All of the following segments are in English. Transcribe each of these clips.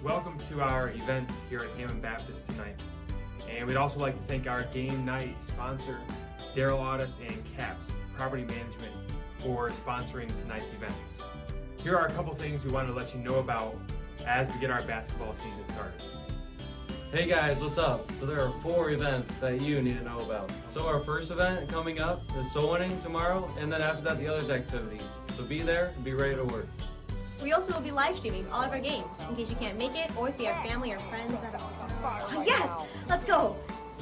Welcome to our events here at Hammond Baptist tonight. And we'd also like to thank our game night sponsor, Daryl Audis and CAPS Property Management, for sponsoring tonight's events. Here are a couple things we wanted to let you know about as we get our basketball season started. Hey guys, what's up? So there are 4 events that you need to know about. So our first event coming up is soul winning tomorrow, and then after that the others activity. So be there and be ready to work. We also will be live streaming all of our games in case you can't make it or if you have family or friends that are... Oh, yes! Let's go!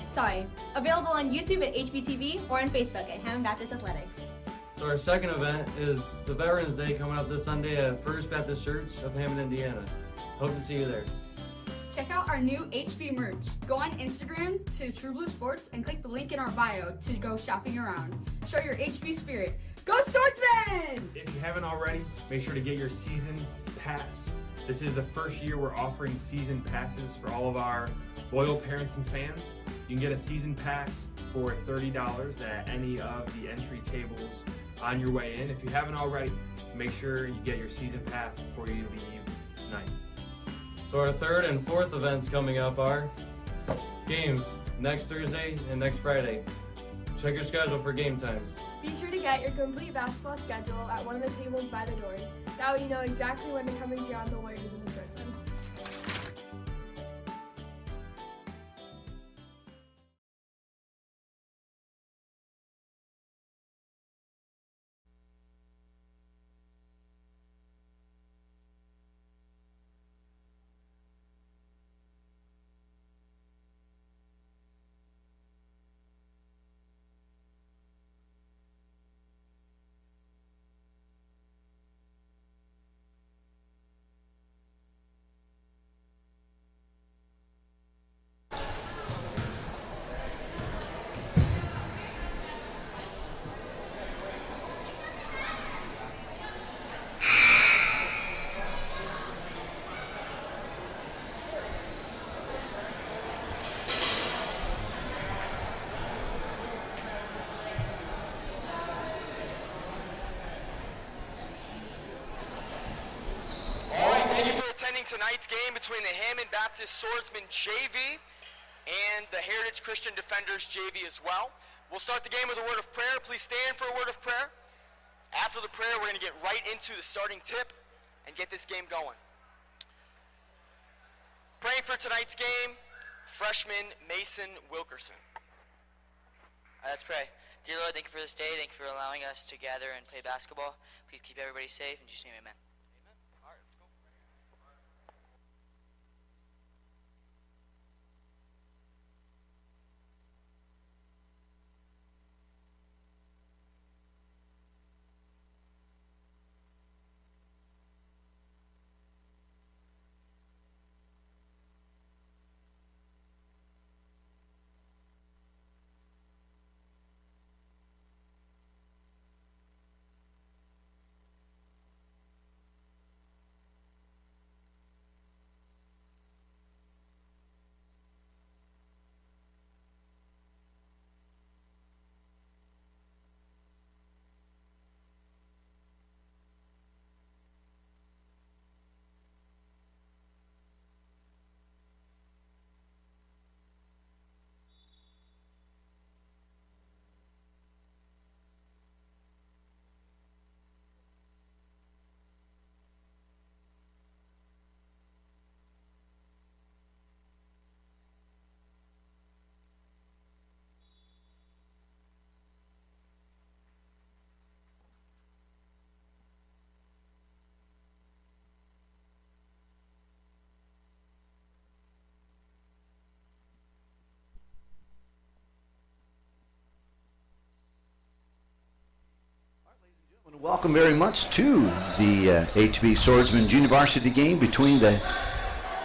Sorry. Available on YouTube at HBTV or on Facebook at Hammond Baptist Athletics. So our second event is the Veterans Day coming up this Sunday at First Baptist Church of Hammond, Indiana. Hope to see you there. Check out our new HB merch. Go on Instagram to True Blue Sports and click the link in our bio to go shopping around. Show your HB spirit. Go Swordsmen! If you haven't already, make sure to get your season pass. This is the first year we're offering season passes for all of our loyal parents and fans. You can get a season pass for $30 at any of the entry tables on your way in. If you haven't already, make sure you get your season pass before you leave tonight. So our third and fourth events coming up are games next Thursday and next Friday. Check your schedule for game times. Be sure to get your complete basketball schedule at one of the tables by the doors. That way you know exactly when to come and cheer on the Warriors and the Swordsmen. Tonight's game between the Hammond Baptist Swordsmen JV and the Heritage Christian Defenders JV as well. We'll start the game with a word of prayer. Please stand for a word of prayer. After the prayer, we're going to get right into the starting tip and get this game going. Praying for tonight's game, freshman Mason Wilkerson. Let's pray. Dear Lord, thank you for this day. Thank you for allowing us to gather and play basketball. Please keep everybody safe. In Jesus' name, amen. Welcome very much to the HB Swordsman Junior Varsity game between the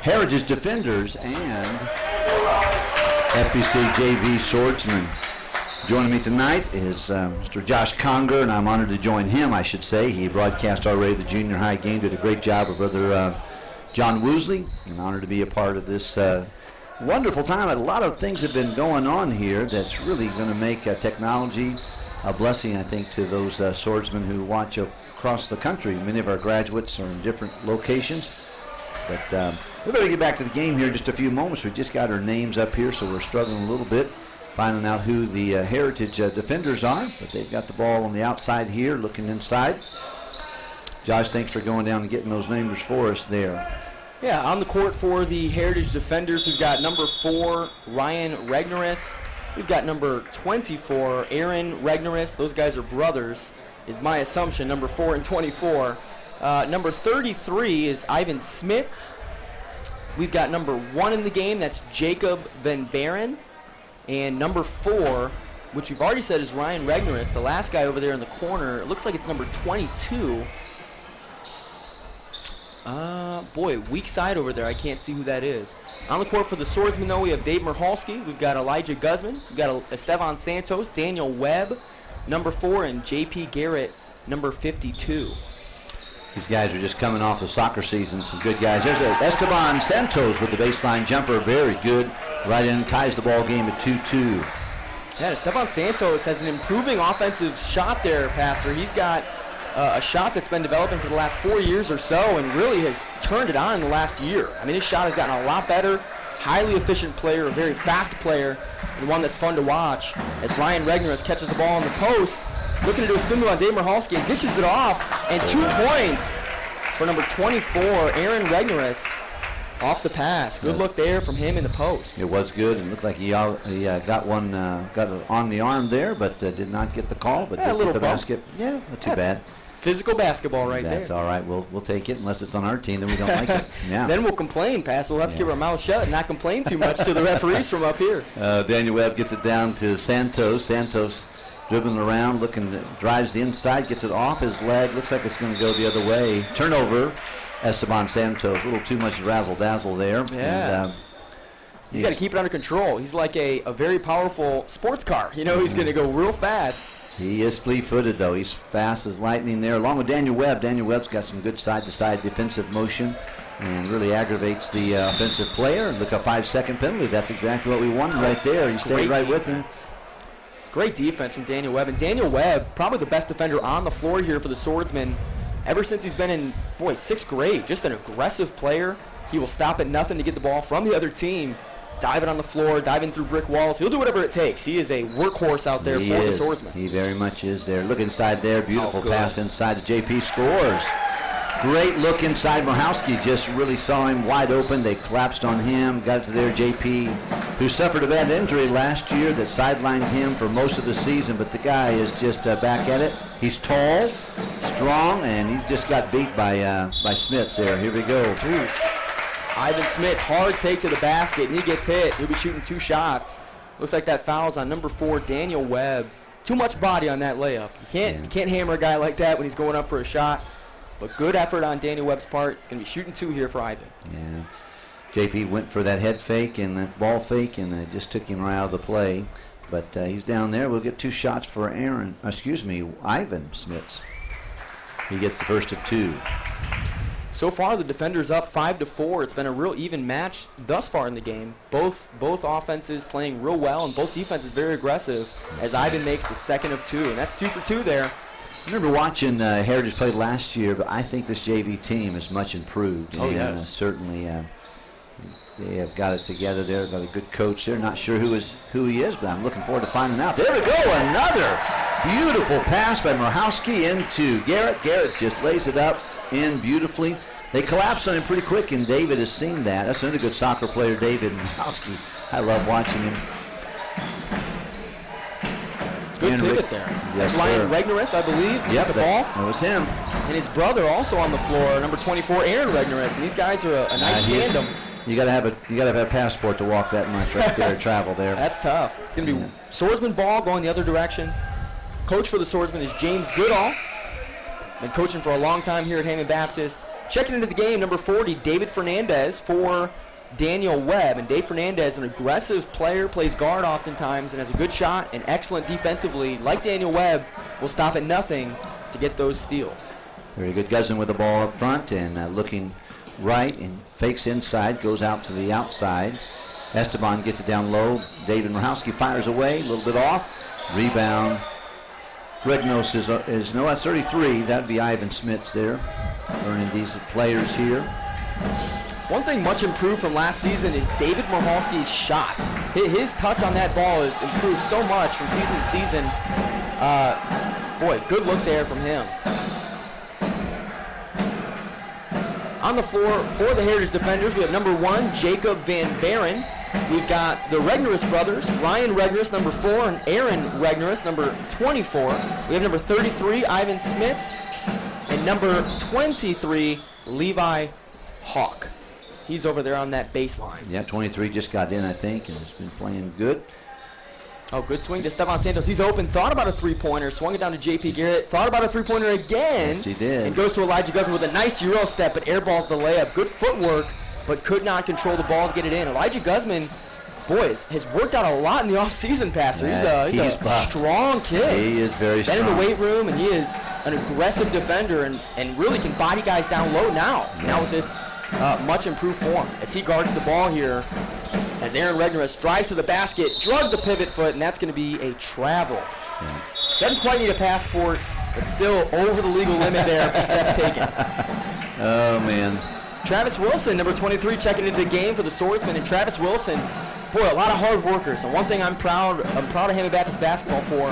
Heritage Defenders and FBC JV Swordsmen. Joining me tonight is Mr. Josh Conger, and I'm honored to join him, I should say. He broadcast already the junior high game, did a great job with Brother John Woosley. An honor to be a part of this wonderful time. A lot of things have been going on here that's really going to make technology a blessing, I think, to those swordsmen who watch across the country. Many of our graduates are in different locations, but We better get back to the game here in just a few moments. We just got our names up here, so we're struggling a little bit finding out who the Heritage defenders are. But they've got the ball on the outside here, looking inside. Josh, thanks for going down and getting those numbers for us there. Yeah, on the court for the Heritage defenders, we've got number 4, Ryan Ragnaros. We've got number 24, Aaron Ragnaros. Those guys are brothers, is my assumption, number 4 and 24. Number 33 is Ivan Smits. We've got number 1 in the game, that's Jacob Van Baren. And number 4, which we've already said is Ryan Ragnaros, the last guy over there in the corner. It looks like it's number 22. Boy, weak side over there. I can't see who that is. On the court for the Swordsmen, though, we have Dave Merhalski. We've got Elijah Guzman. We've got Esteban Santos, Daniel Webb, number 4, and J.P. Garrett, number 52. These guys are just coming off the soccer season. Some good guys. There's Esteban Santos with the baseline jumper. Very good. Right in, ties the ball game at 2-2. Yeah, Esteban Santos has an improving offensive shot there, Pastor. He's got a shot that's been developing for the last 4 years or so and really has turned it on in the last year. I mean, his shot has gotten a lot better. Highly efficient player, a very fast player, and one that's fun to watch as Ryan Ragnaros catches the ball on the post, looking to do a spin move on Dave Merhalski and dishes it off, and 2 points for number 24, Aaron Ragnaros, off the pass. Good look there from him in the post. It was good, and looked like he got it on the arm there, but did not get the call, but did a little get the bump. basket. Yeah, not too bad. Physical basketball right there. That's all right. We'll take it unless it's on our team, then we don't like it. Yeah. Then we'll complain, Pastor. We'll have to keep our mouth shut and not complain too much to the referees from up here. Daniel Webb gets it down to Santos. Santos dribbling around, drives the inside, gets it off his leg. Looks like it's going to go the other way. Turnover, Esteban Santos. A little too much razzle-dazzle there. Yeah. And, he's got to keep it under control. He's like a very powerful sports car. You know, he's going to go real fast. He is fleet-footed, though. He's fast as lightning there, along with Daniel Webb. Daniel Webb's got some good side-to-side defensive motion and really aggravates the offensive player. Look, a 5-second penalty. That's exactly what we wanted right there. He stayed right with him. Great defense from Daniel Webb. And Daniel Webb, probably the best defender on the floor here for the Swordsmen ever since he's been in, 6th grade. Just an aggressive player. He will stop at nothing to get the ball from the other team. Diving on the floor, diving through brick walls. He'll do whatever it takes. He is a workhorse out there for the Swordsmen. He very much is there. Look inside there. Beautiful pass inside to JP. Scores. Great look inside. Merhalski just really saw him wide open. They collapsed on him. Got it to there. JP, who suffered a bad injury last year that sidelined him for most of the season, but the guy is just back at it. He's tall, strong, and he just got beat by Smith there. Here we go. Ooh. Ivan Smits, hard take to the basket, and he gets hit. He'll be shooting 2 shots. Looks like that foul's on number 4, Daniel Webb. Too much body on that layup. You can't hammer a guy like that when he's going up for a shot. But good effort on Daniel Webb's part. He's going to be shooting 2 here for Ivan. Yeah. JP went for that head fake and that ball fake, and it just took him right out of the play. But he's down there. We'll get 2 shots for Ivan Smits. He gets the first of 2. So far, the defenders up 5-4. It's been a real even match thus far in the game. Both offenses playing real well, and both defenses very aggressive as Ivan makes the second of 2. And that's 2 for 2 there. I remember watching Heritage play last year, but I think this JV team is much improved. Oh, yes. Certainly, they have got it together there. Got a good coach there. Not sure who he is, but I'm looking forward to finding out. There we go. Another beautiful pass by Merhalski into Garrett. Garrett just lays it up in beautifully. They collapse on him pretty quick, and David has seen that. That's another good soccer player, David Merhalski. I love watching him. Good pivot there. Yes, that's Ryan Ragnaros, I believe. Yep, the ball. That was him. And his brother also on the floor, number 24, Aaron Ragnaros. And these guys are a nice tandem. You gotta have a passport to walk that much right there, travel there. That's tough. It's gonna be Swordsman ball going the other direction. Coach for the Swordsman is James Goodall. Been coaching for a long time here at Hammond Baptist. Checking into the game, number 40, David Fernandez for Daniel Webb. And Dave Fernandez, an aggressive player, plays guard oftentimes and has a good shot and excellent defensively. Like Daniel Webb, will stop at nothing to get those steals. Very good. Guzman with the ball up front and looking right and fakes inside, goes out to the outside. Esteban gets it down low. David Merhalski fires away, a little bit off. Rebound. Ragnaros is no, that's 33. That'd be Ivan Smits there. Learning these players here. One thing much improved from last season is David Michalski's shot. His touch on that ball has improved so much from season to season. Boy, good look there from him. On the floor for the Heritage defenders, we have number 1, Jacob Van Baren. We've got the Ragnaros brothers, Ryan Ragnaros, number 4, and Aaron Ragnaros, number 24. We have number 33, Ivan Smits, and number 23, Levi Hawk. He's over there on that baseline. Yeah, 23 just got in, I think, and has been playing good. Oh, good swing to Esteban Santos. He's open, thought about a three-pointer, swung it down to J.P. Garrett, thought about a three-pointer again. Yes, he did. And goes to Elijah Guzman with a nice Euro step, but airballs the layup. Good footwork, but could not control the ball to get it in. Elijah Guzman, boys, has worked out a lot in the offseason, Pastor. Yeah, he's a strong kid. He is very strong. Been in the weight room, and he is an aggressive defender and really can body guys down low now. Yes. Now with this much improved form. As he guards the ball here, as Aaron Ragnaros drives to the basket, drug the pivot foot, and that's going to be a travel. Yeah. Doesn't quite need a passport, but still over the legal limit there for steps taken. Oh, man. Travis Wilson, number 23, checking into the game for the Swordsmen. And Travis Wilson, boy, a lot of hard workers. And one thing I'm proud of Hammond Baptist basketball for,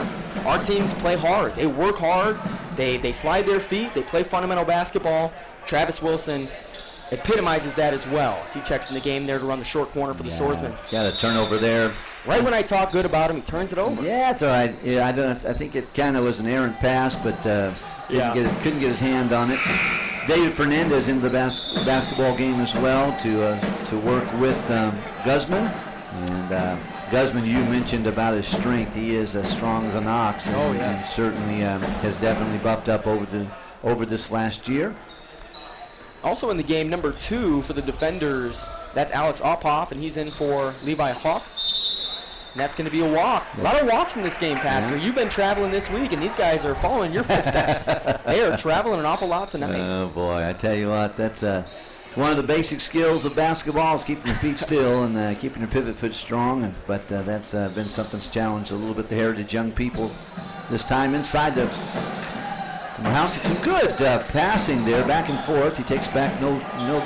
our teams play hard. They work hard. They slide their feet. They play fundamental basketball. Travis Wilson epitomizes that as well as he checks in the game there to run the short corner for the Swordsmen. Got a turnover there. Right when I talk good about him, he turns it over. Yeah, it's all right. Yeah, I think it kind of was an errant pass, but couldn't get his hand on it. David Fernandez into the basketball game as well to work with Guzman. And Guzman, you mentioned about his strength. He is as strong as an ox, and certainly has definitely buffed up over this last year. Also in the game, number 2 for the defenders, that's Alex Ophoff, and he's in for Levi Hawk. And that's going to be a walk. A lot of walks in this game, Pastor. Yeah. You've been traveling this week, and these guys are following your footsteps. They are traveling an awful lot tonight. Oh, boy. I tell you what, that's it's one of the basic skills of basketball is keeping your feet still and keeping your pivot foot strong. But that's been something that's challenged a little bit the Heritage young people this time inside the house. Some good passing there, back and forth. He takes back no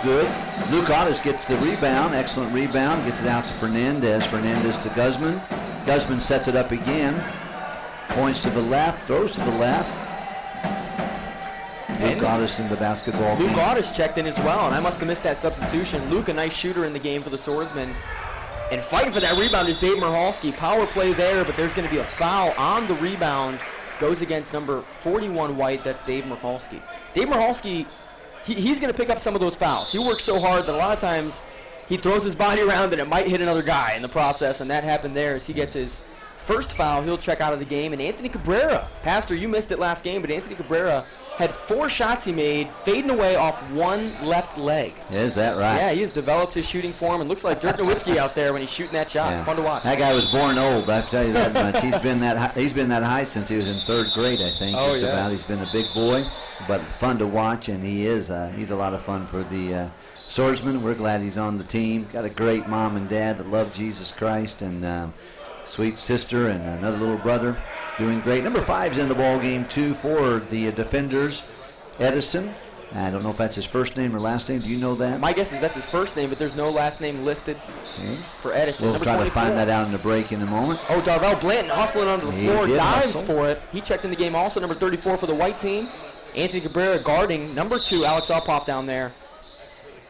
good. Luke Ottis gets the rebound, excellent rebound, gets it out to Fernandez. Fernandez to Guzman. Guzman sets it up again. Points to the left, throws to the left. Luke Ottis in the basketball game. Luke Ottis checked in as well, and I must have missed that substitution. Luke, a nice shooter in the game for the Swordsmen. And fighting for that rebound is Dave Michalski. Power play there, but there's going to be a foul on the rebound. Goes against number 41 White. That's Dave Michalski. Dave Michalski, he's going to pick up some of those fouls. He works so hard that a lot of times he throws his body around and it might hit another guy in the process, and that happened there as he gets his first foul. He'll check out of the game. And Anthony Cabrera, Pastor, you missed it last game, but Anthony Cabrera had 4 shots he made, fading away off one left leg. Is that right? Yeah, he has developed his shooting form and looks like Dirk Nowitzki out there when he's shooting that shot. Yeah. Fun to watch. That guy was born old, I have to tell you that much. He's been that high since he was in 3rd grade, I think. Oh, just about. He's been a big boy, but fun to watch, and he's a lot of fun for the Swordsmen. We're glad he's on the team. Got a great mom and dad that love Jesus Christ, and sweet sister and another little brother. Doing great. Number 5's in the ball game too for the defenders. Edison. I don't know if that's his first name or last name. Do you know that? My guess is that's his first name, but there's no last name listed for Edison. We'll try to find that out in the break in a moment. Oh, Darvell Blanton hustling onto the floor, dives for it. He checked in the game also, number 34 for the white team. Anthony Cabrera guarding number 2, Alex Ophoff down there.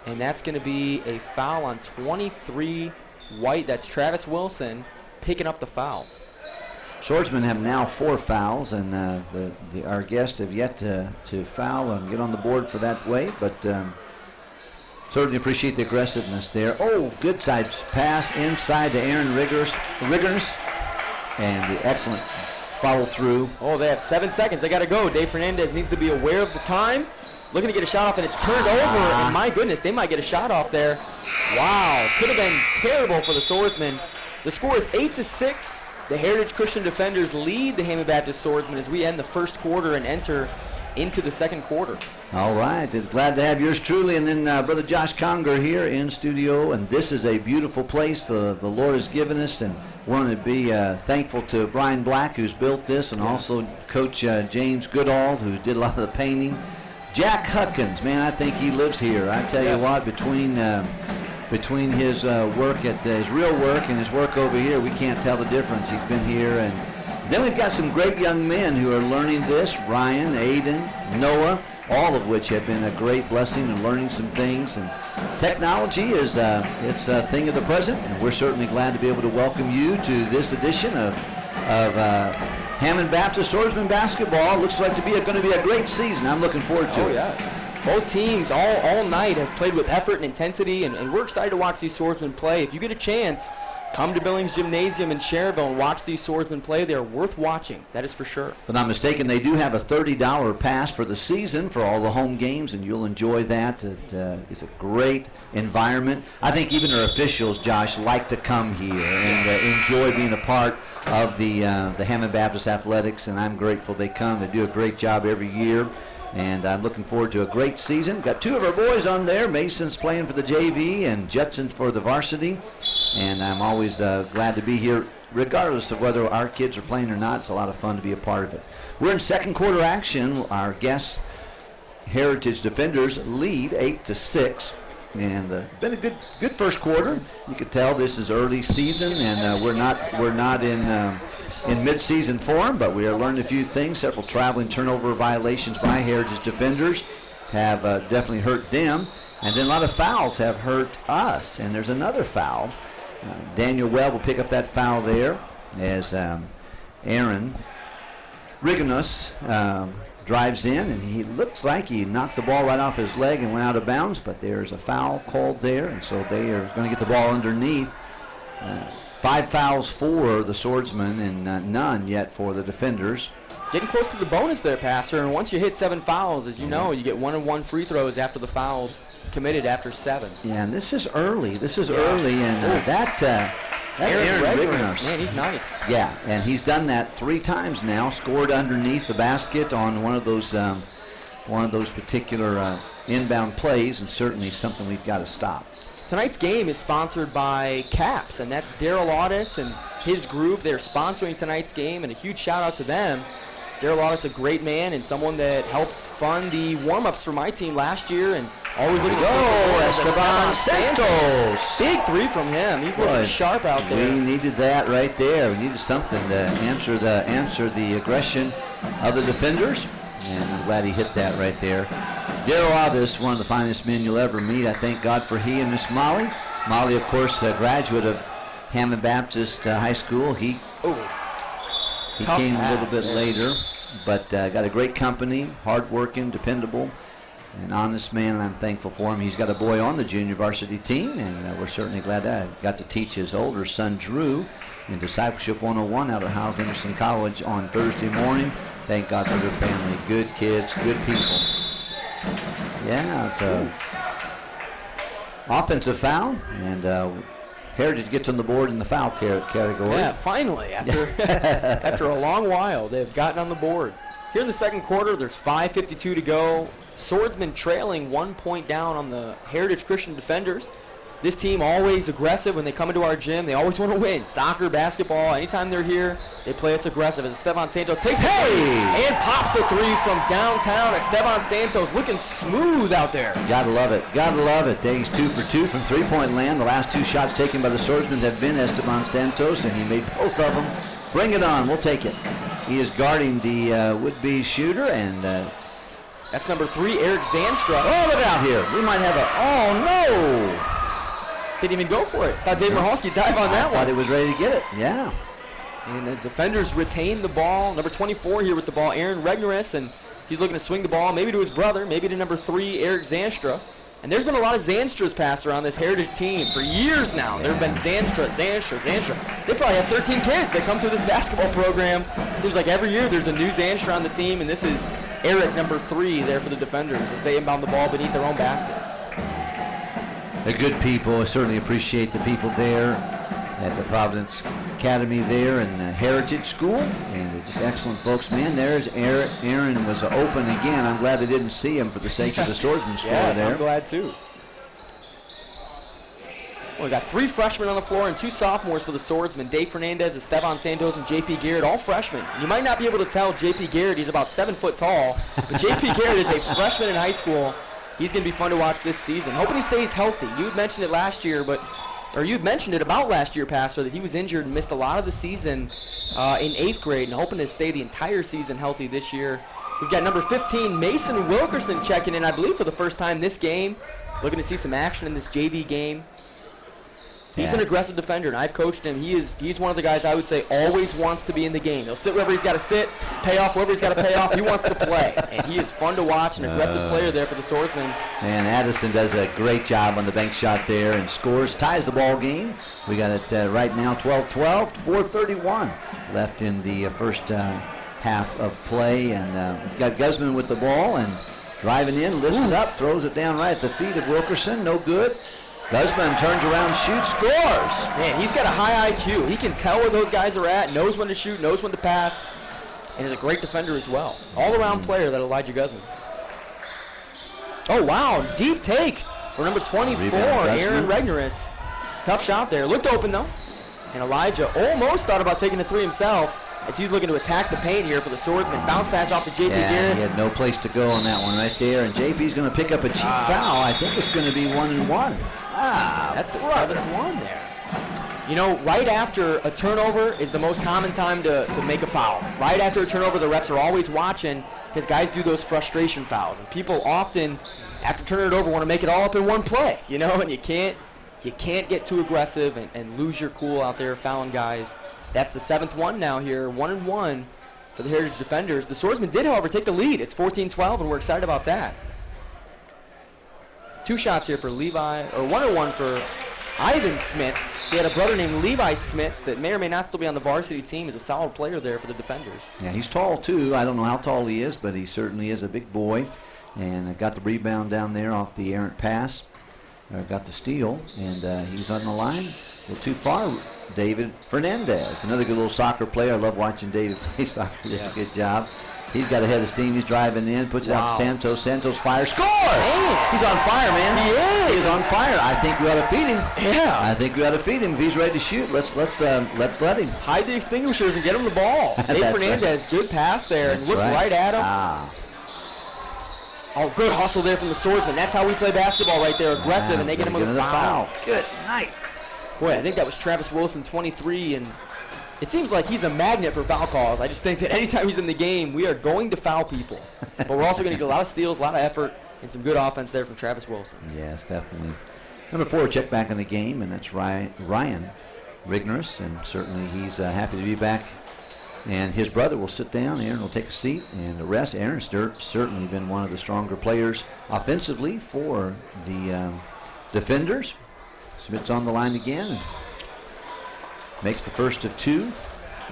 And that's going to be a foul on 23 White. That's Travis Wilson picking up the foul. Swordsmen have now 4 fouls, and our guests have yet to foul and get on the board for that way, but certainly appreciate the aggressiveness there. Oh, good side pass inside to Aaron Ragnaros, and the excellent follow through. Oh, they have 7 seconds. They got to go. Dave Fernandez needs to be aware of the time. Looking to get a shot off, and it's turned over, and my goodness, they might get a shot off there. Wow, could have been terrible for the Swordsmen. The score is 8-6. The Heritage Christian defenders lead the Hammond Baptist Swordsmen as we end the first quarter and enter into the second quarter. All right. It's glad to have yours truly. And then Brother Josh Conger here in studio. And this is a beautiful place the Lord has given us. And want to be thankful to Brian Black, who's built this, and also Coach James Goodall, who did a lot of the painting. Jack Huckins, man, I think he lives here. I tell you what, between his work at his real work and his work over here, we can't tell the difference. He's been here, and then we've got some great young men who are learning this. Ryan, Aiden, Noah, all of which have been a great blessing and learning some things. And technology is it's a thing of the present, and we're certainly glad to be able to welcome you to this edition of Hammond Baptist Swordsman basketball. Looks like going to be a great season. I'm looking forward to it. Yes. Both teams all night have played with effort and intensity, and we're excited to watch these swordsmen play. If you get a chance, come to Billings Gymnasium in Cherville and watch these swordsmen play. They're worth watching, that is for sure. If I'm not mistaken, they do have a $30 pass for the season for all the home games, and you'll enjoy that. It's a great environment. I think even our officials, Josh, like to come here and enjoy being a part of the Hammond Baptist Athletics, and I'm grateful they come. They do a great job every year, and I'm looking forward to a great season. Got two of our boys on there. Mason's playing for the JV and Judson for the varsity, and I'm always glad to be here regardless of whether our kids are playing or not. It's a lot of fun to be a part of it. We're in second quarter action. Our guests, Heritage Defenders, lead 8-6. And been a good first quarter. You could tell this is early season, and we're not in mid-season form, but we are learning a few things. Several traveling turnover violations by Heritage Defenders have definitely hurt them, and then a lot of fouls have hurt us. And there's another foul. Daniel Webb will pick up that foul there as Aaron Ragnaros drives in, and he looks like he knocked the ball right off his leg and went out of bounds, but there's a foul called there, and so they are going to get the ball underneath. 5 fouls for the Swordsmen and none yet for the Defenders. Getting close to the bonus there, Pastor, and once you hit 7 fouls, as you know, you get 1-on-1 free throws after the fouls committed after 7. Yeah, and this is early. And that Aaron Ragnaros, man, he's nice. Yeah, and he's done that 3 times now. Scored underneath the basket on one of those particular inbound plays, and certainly something we've got to stop. Tonight's game is sponsored by Caps, and that's Daryl Audis and his group. They're sponsoring tonight's game, and a huge shout out to them. Daryl Audis, a great man and someone that helped fund the warm-ups for my team last year, and always looking to Esteban Santos. Big 3 from him. He's looking sharp out there. We needed that right there. We needed something to answer the aggression of the Defenders, and I'm glad he hit that right there. Daryl Audis, one of the finest men you'll ever meet. I thank God for he and Miss Molly. Molly, of course, a graduate of Hammond Baptist High School. He came a little bit later, but got a great company, hard-working, dependable, an honest man, and I'm thankful for him. He's got a boy on the junior varsity team, and we're certainly glad that I got to teach his older son, Drew, in Discipleship 101 out of Howes Anderson College on Thursday morning. Thank God for their family. Good kids, good people. Yeah, it's a offensive foul, and Heritage gets on the board in the foul category. Yeah, finally, after a long while, they've gotten on the board. Here in the second quarter, there's 5:52 to go. Swordsmen trailing 1 point down on the Heritage Christian Defenders. This team always aggressive when they come into our gym. They always want to win. Soccer, basketball, anytime they're here, they play us aggressive. As Esteban Santos takes and pops a 3 from downtown. Esteban Santos looking smooth out there. Gotta love it. Gotta love it. He's 2 for 2 from three-point land. The last 2 shots taken by the Swordsmen have been Esteban Santos, and he made both of them. Bring it on. We'll take it. He is guarding the would-be shooter, and that's number 3, Eric Zanstra. Oh, look out here. We might have oh, no. Didn't even go for it. Thought Dave Mahalski dive on that one. Thought he was ready to get it. Yeah. And the Defenders retain the ball. Number 24 here with the ball, Aaron Ragnaros, and he's looking to swing the ball maybe to his brother, maybe to number 3, Eric Zanstra. And there's been a lot of Zanstras passed around this Heritage team for years now. There have been Zanstra. They probably have 13 kids that come through this basketball program. Seems like every year there's a new Zanstra on the team, and this is Eric, number 3, there for the Defenders as they inbound the ball beneath their own basket. They're good people. I certainly appreciate the people there at the Providence Academy there in the Heritage School, and they're just excellent folks. Man, there's Aaron was open again. I'm glad they didn't see him for the sake of the Swordsman score there. I'm glad too. Well, we got 3 freshmen on the floor and 2 sophomores for the Swordsmen. Dave Fernandez, Esteban Santos, and J.P. Garrett, all freshmen. You might not be able to tell J.P. Garrett, he's about 7 foot tall, but J.P. Garrett is a freshman in high school. He's going to be fun to watch this season. Hoping he stays healthy. You had mentioned it last year, you'd mentioned it about last year, Pastor, that he was injured and missed a lot of the season in 8th grade, and hoping to stay the entire season healthy this year. We've got number 15, Mason Wilkerson, checking in, I believe, for the first time this game. Looking to see some action in this JV game. He's an aggressive defender, and I've coached him. He's one of the guys I would say always wants to be in the game. He'll sit wherever he's got to sit, pay off wherever he's got to pay off. He wants to play, and he is fun to watch, an aggressive player there for the Swordsmen. And Addison does a great job on the bank shot there and scores, ties the ball game. We got it right now 12-12, 4:31 left in the first half of play. And got Guzman with the ball and driving in, lifts it up, throws it down right at the feet of Wilkerson. No good. Guzman turns around, shoots, scores. Man, he's got a high IQ. He can tell where those guys are at, knows when to shoot, knows when to pass, and is a great defender as well. All-around player, that Elijah Guzman. Oh, wow, deep take for number 24, Aaron Ragnaros. Tough shot there. Looked open, though. And Elijah almost thought about taking the 3 himself as he's looking to attack the paint here for the Swordsmen. Bounce pass off to J.P. Garrett. He had no place to go on that one right there. And J.P.'s going to pick up a cheap foul. I think it's going to be 1-1. That's the 7th one there. You know, right after a turnover is the most common time to make a foul. Right after a turnover, the refs are always watching because guys do those frustration fouls. And people often, after turning it over, want to make it all up in one play, you know, and you can't get too aggressive and lose your cool out there fouling guys. That's the 7th one now here, 1-1 for the Heritage Defenders. The Swordsmen did, however, take the lead. It's 14-12, and we're excited about that. 2 shots here for Levi, or 1-1 for Ivan Smits. He had a brother named Levi Smits that may or may not still be on the varsity team. He's a solid player there for the Defenders. Yeah, he's tall too. I don't know how tall he is, but he certainly is a big boy. And got the rebound down there off the errant pass. Got the steal, and he's on the line. A little too far. David Fernandez, another good little soccer player. I love watching David play soccer. He does a good job. He's got a head of steam. He's driving in, puts it out to Santos. Santos fires, score! Man. He's on fire, man. He is. He's on fire. I think we ought to feed him. Yeah. I think we ought to feed him. If he's ready to shoot, let's let him. Hide the extinguishers and get him the ball. Dave Fernandez, good pass there, and looked right at him. Oh, good hustle there from the Swordsmen. That's how we play basketball right there, aggressive, and they get him with a foul. Good night. Boy, I think that was Travis Wilson, 23, and it seems like he's a magnet for foul calls. I just think that anytime he's in the game, we are going to foul people. But we're also going to get a lot of steals, a lot of effort, and some good offense there from Travis Wilson. Yes, definitely. Number 4, check back in the game, and that's Ryan Ragnaros, and certainly he's happy to be back. And his brother will sit down. Aaron will take a seat and rest. Aaron's certainly been one of the stronger players offensively for the Defenders. Smith's on the line again. And makes the first of 2.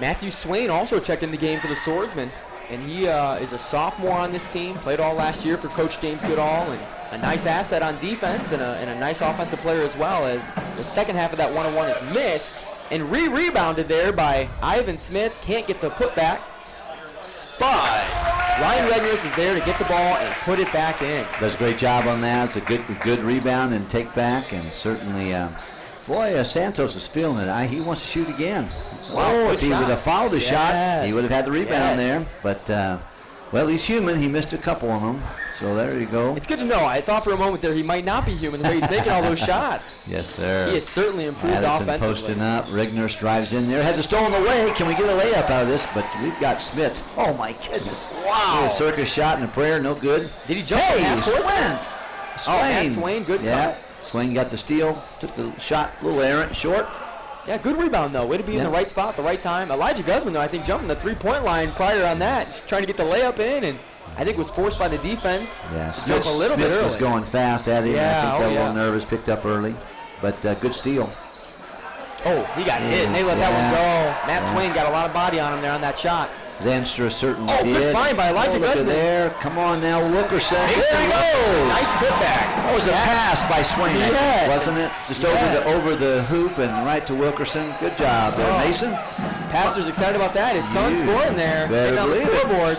Matthew Swain also checked in the game for the Swordsmen. And he is a sophomore on this team. Played all last year for Coach James Goodall. And a nice asset on defense and a nice offensive player as well, as the second half of that 1-on-1 is missed. And rebounded there by Ivan Smits. Can't get the putback. But Ryan Ragnaros is there to get the ball and put it back in. Does a great job on that. It's a good rebound and take back. And certainly, Santos is feeling it. He wants to shoot again. Wow, if he would have fouled the shot, he would have had the rebound there. But, well, he's human. He missed a couple of them. So there you go. It's good to know. I thought for a moment there he might not be human the way he's making all those shots. Yes, sir. He has certainly improved offensively. Posting up. Ragnaros drives in there. Has it stolen away. Can we get a layup out of this? But we've got Smits. Oh, my goodness. Wow. A circus shot and a prayer. No good. Did he jump from half court? Swain. Oh, Matt Swain. Good cut. Swain got the steal. Took the shot. A little errant. Short. Yeah, good rebound, though. Way to be in the right spot at the right time. Elijah Guzman, though, I think jumping the three-point line prior on that. Just trying to get the layup in, and I think was forced by the defense. Yeah, Smith a little bit early. Was going fast at him. Yeah, I think got a little nervous, picked up early. But good steal. Oh, he got hit, and they let that one go. Matt Swain got a lot of body on him there on that shot. Zanstra certainly did. Good find by Elijah Guzman. There. Come on now, Wilkerson. There he goes. Nice putback. That was a pass by Swain, yes. Wasn't it? Just over the hoop and right to Wilkerson. Good job there, Mason. Pastor's excited about that. His son scoring there. Better on the believe scoreboard.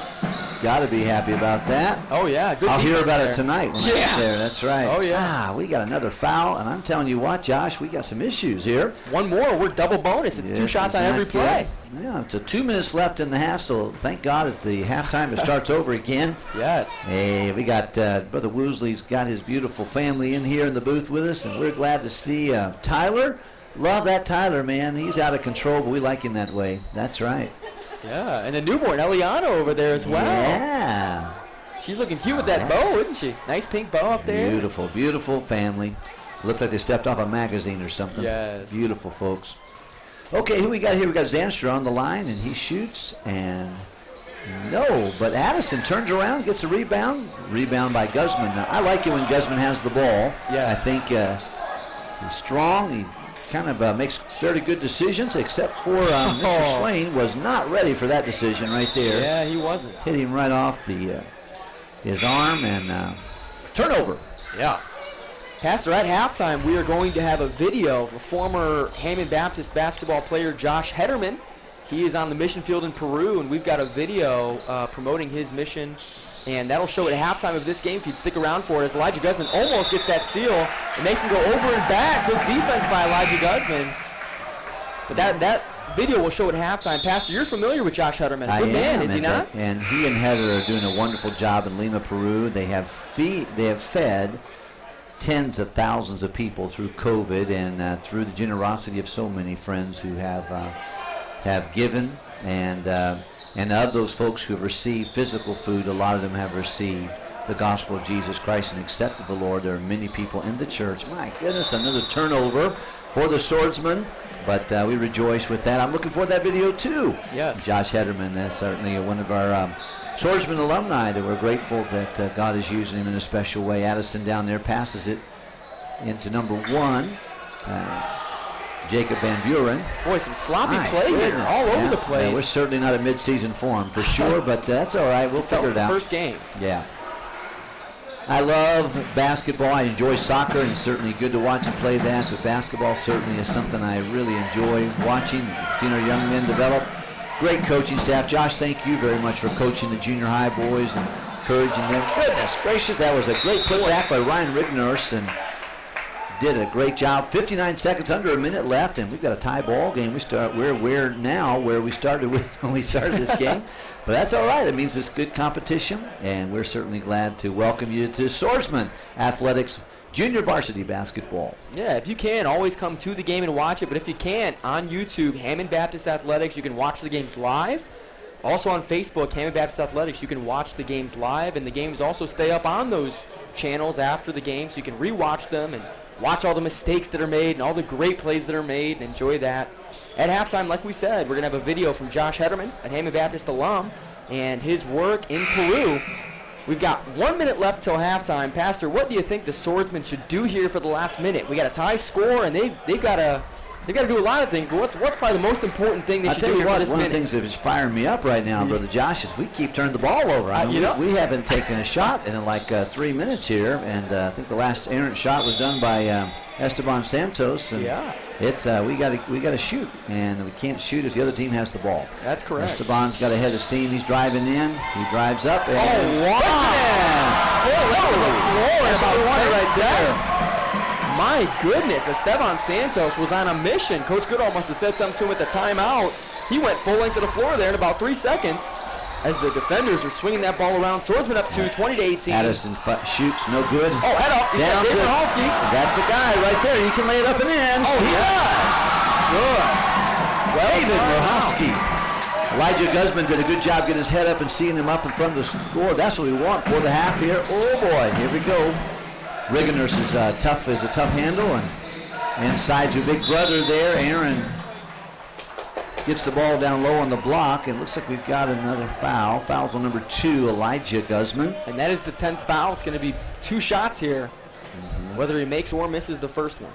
got to be happy about that. Oh, yeah. Good I'll hear about there. it tonight when I get there. That's right. Oh, yeah. We got another foul, and I'm telling you what, Josh, we got some issues here. One more. We're double bonus. It's 2 shots on every play. Yeah, it's 2 minutes left in the half, so thank God at the halftime it starts over again. Yes. Hey, we got Brother Woosley's got his beautiful family in here in the booth with us, and we're glad to see Tyler. Love that Tyler, man. He's out of control, but we like him that way. That's right. Yeah, and the newborn, Eliana, over there as well. Yeah. She's looking cute with that bow, isn't she? Nice pink bow up there. Beautiful, beautiful family. Looks like they stepped off a magazine or something. Yes. Beautiful, folks. Okay, who we got here? We got Zanstra on the line, and he shoots, and no. But Addison turns around, gets a rebound. Rebound by Guzman. Now, I like it when Guzman has the ball. Yeah. I think he's strong. He kind of makes fairly good decisions, except for Mr. Swain was not ready for that decision right there. Yeah, he wasn't. Hit him right off his arm, and turnover. Yeah. Pastor, at halftime, we are going to have a video of a former Hammond Baptist basketball player, Josh Hederman. He is on the mission field in Peru, and we've got a video promoting his mission, and that'll show at halftime of this game, if you'd stick around for it, as Elijah Guzman almost gets that steal. It makes him go over and back. Good defense by Elijah Guzman. But that video will show at halftime. Pastor, you're familiar with Josh Hederman. Good man, is he not? And he and Heather are doing a wonderful job in Lima, Peru. They have fed tens of thousands of people through COVID, and through the generosity of so many friends who have given, and of those folks who have received physical food, a lot of them have received the gospel of Jesus Christ and accepted the Lord. There are many people in the church. My goodness, another turnover for the Swordsmen, but we rejoice with that. I'm looking forward to that video too. Yes. Josh Hederman, that's certainly one of our Swordsman alumni that we're grateful that God is using him in a special way. Addison down there passes it into number 1, Jacob Van Buren. Boy, some sloppy play here, all over the place. Yeah, we're certainly not at mid-season form for sure, but that's all right. We'll figure it out. First game. Yeah. I love basketball. I enjoy soccer, and it's certainly good to watch and play that, but basketball certainly is something I really enjoy watching, seeing our young men develop. Great coaching staff. Josh, thank you very much for coaching the junior high boys and encouraging them. Goodness gracious, that was a great putback by Ryan Ragnaros, and did a great job. 59 seconds, under a minute left, and we've got a tie ball game. We're now where we started with when we started this game, but that's all right. It means it's good competition, and we're certainly glad to welcome you to Swordsman Athletics Junior Varsity Basketball. Yeah, if you can, always come to the game and watch it. But if you can't, on YouTube, Hammond Baptist Athletics, you can watch the games live. Also on Facebook, Hammond Baptist Athletics, you can watch the games live. And the games also stay up on those channels after the game, so you can rewatch them and watch all the mistakes that are made and all the great plays that are made and enjoy that. At halftime, like we said, we're going to have a video from Josh Hederman, a Hammond Baptist alum, and his work in Peru. We've got 1 minute left till halftime. Pastor, what do you think the Swordsmen should do here for the last minute? We got a tie score, and they've got to do a lot of things. But what's probably the most important thing they should do here for this minute? One of the things that is firing me up right now, Brother Josh, is we keep turning the ball over. I mean, we haven't taken a shot in like 3 minutes here, and I think the last errant shot was done by Esteban Santos. And it's we got to shoot, and we can't shoot if the other team has the ball. That's correct. Esteban's got a head of steam. He's driving in. He drives up. And full length of the floor. That's what we wanted right there. My goodness, Esteban Santos was on a mission. Coach Goodall must have said something to him at the timeout. He went full length of the floor there in about 3 seconds as the defenders are swinging that ball around. Swordsman up to 20-18. Addison shoots, no good. Oh, head up. Down to that's the guy right there. He can lay it up and in. Oh, he does. Good. Well, David Rohowski. Elijah Guzman did a good job getting his head up and seeing him up in front of the score. That's what we want for the half here. Oh, boy. Here we go. Ragnaros is a tough handle, and inside your big brother there, Aaron gets the ball down low on the block, and it looks like we've got another foul. Foul's on number 2, Elijah Guzman. And that is the 10th foul. It's going to be 2 shots here, whether he makes or misses the first one.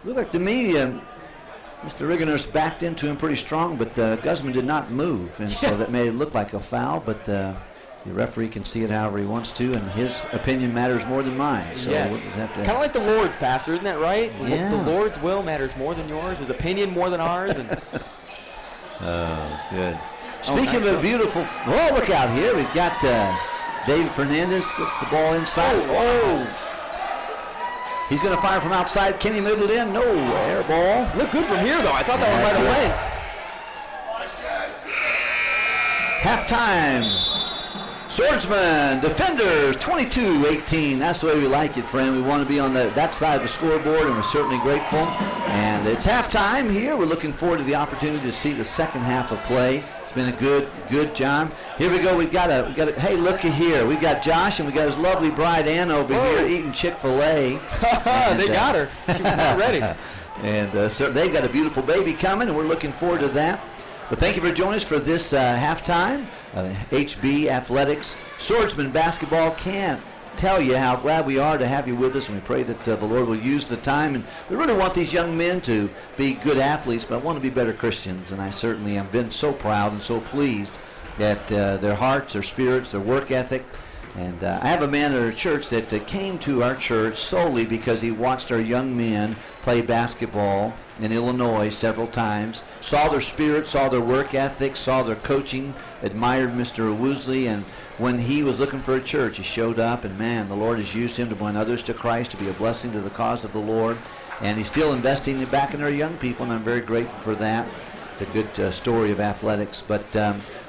Looked like to me, Mr. Ragnaros backed into him pretty strong, but Guzman did not move, and so that may look like a foul, but the referee can see it however he wants to, and his opinion matters more than mine. So yes. Kind of like the Lord's, Pastor, isn't that right? Yeah. The Lord's will matters more than yours, his opinion more than ours. And oh, good. Speaking of a beautiful, look out here. We've got David Fernandez gets the ball inside. He's going to fire from outside. Can he move it in? No, air ball. Looked good from here, though. I thought that one might have went. Halftime. Swordsmen, defenders, 22-18. That's the way we like it, friend. We want to be on that side of the scoreboard, and we're certainly grateful. And it's halftime here. We're looking forward to the opportunity to see the second half of play. It's been a good John. Here we go. We've got a. Hey, looky here. We've got Josh, and we got his lovely bride Ann over here eating Chick-fil-A. They got her. She was not ready. And so they've got a beautiful baby coming, and we're looking forward to that. But thank you for joining us for this halftime. HB Athletics, Swordsman Basketball. Can't tell you how glad we are to have you with us, and we pray that the Lord will use the time. And we really want these young men to be good athletes, but I want to be better Christians, and I certainly have been so proud and so pleased at their hearts, their spirits, their work ethic. And I have a man at our church that came to our church solely because he watched our young men play basketball in Illinois several times, saw their spirit, saw their work ethic, saw their coaching, admired Mr. Woosley, and when he was looking for a church, he showed up, and man, the Lord has used him to bring others to Christ, to be a blessing to the cause of the Lord, and he's still investing back in our young people, and I'm very grateful for that. It's a good story of athletics, but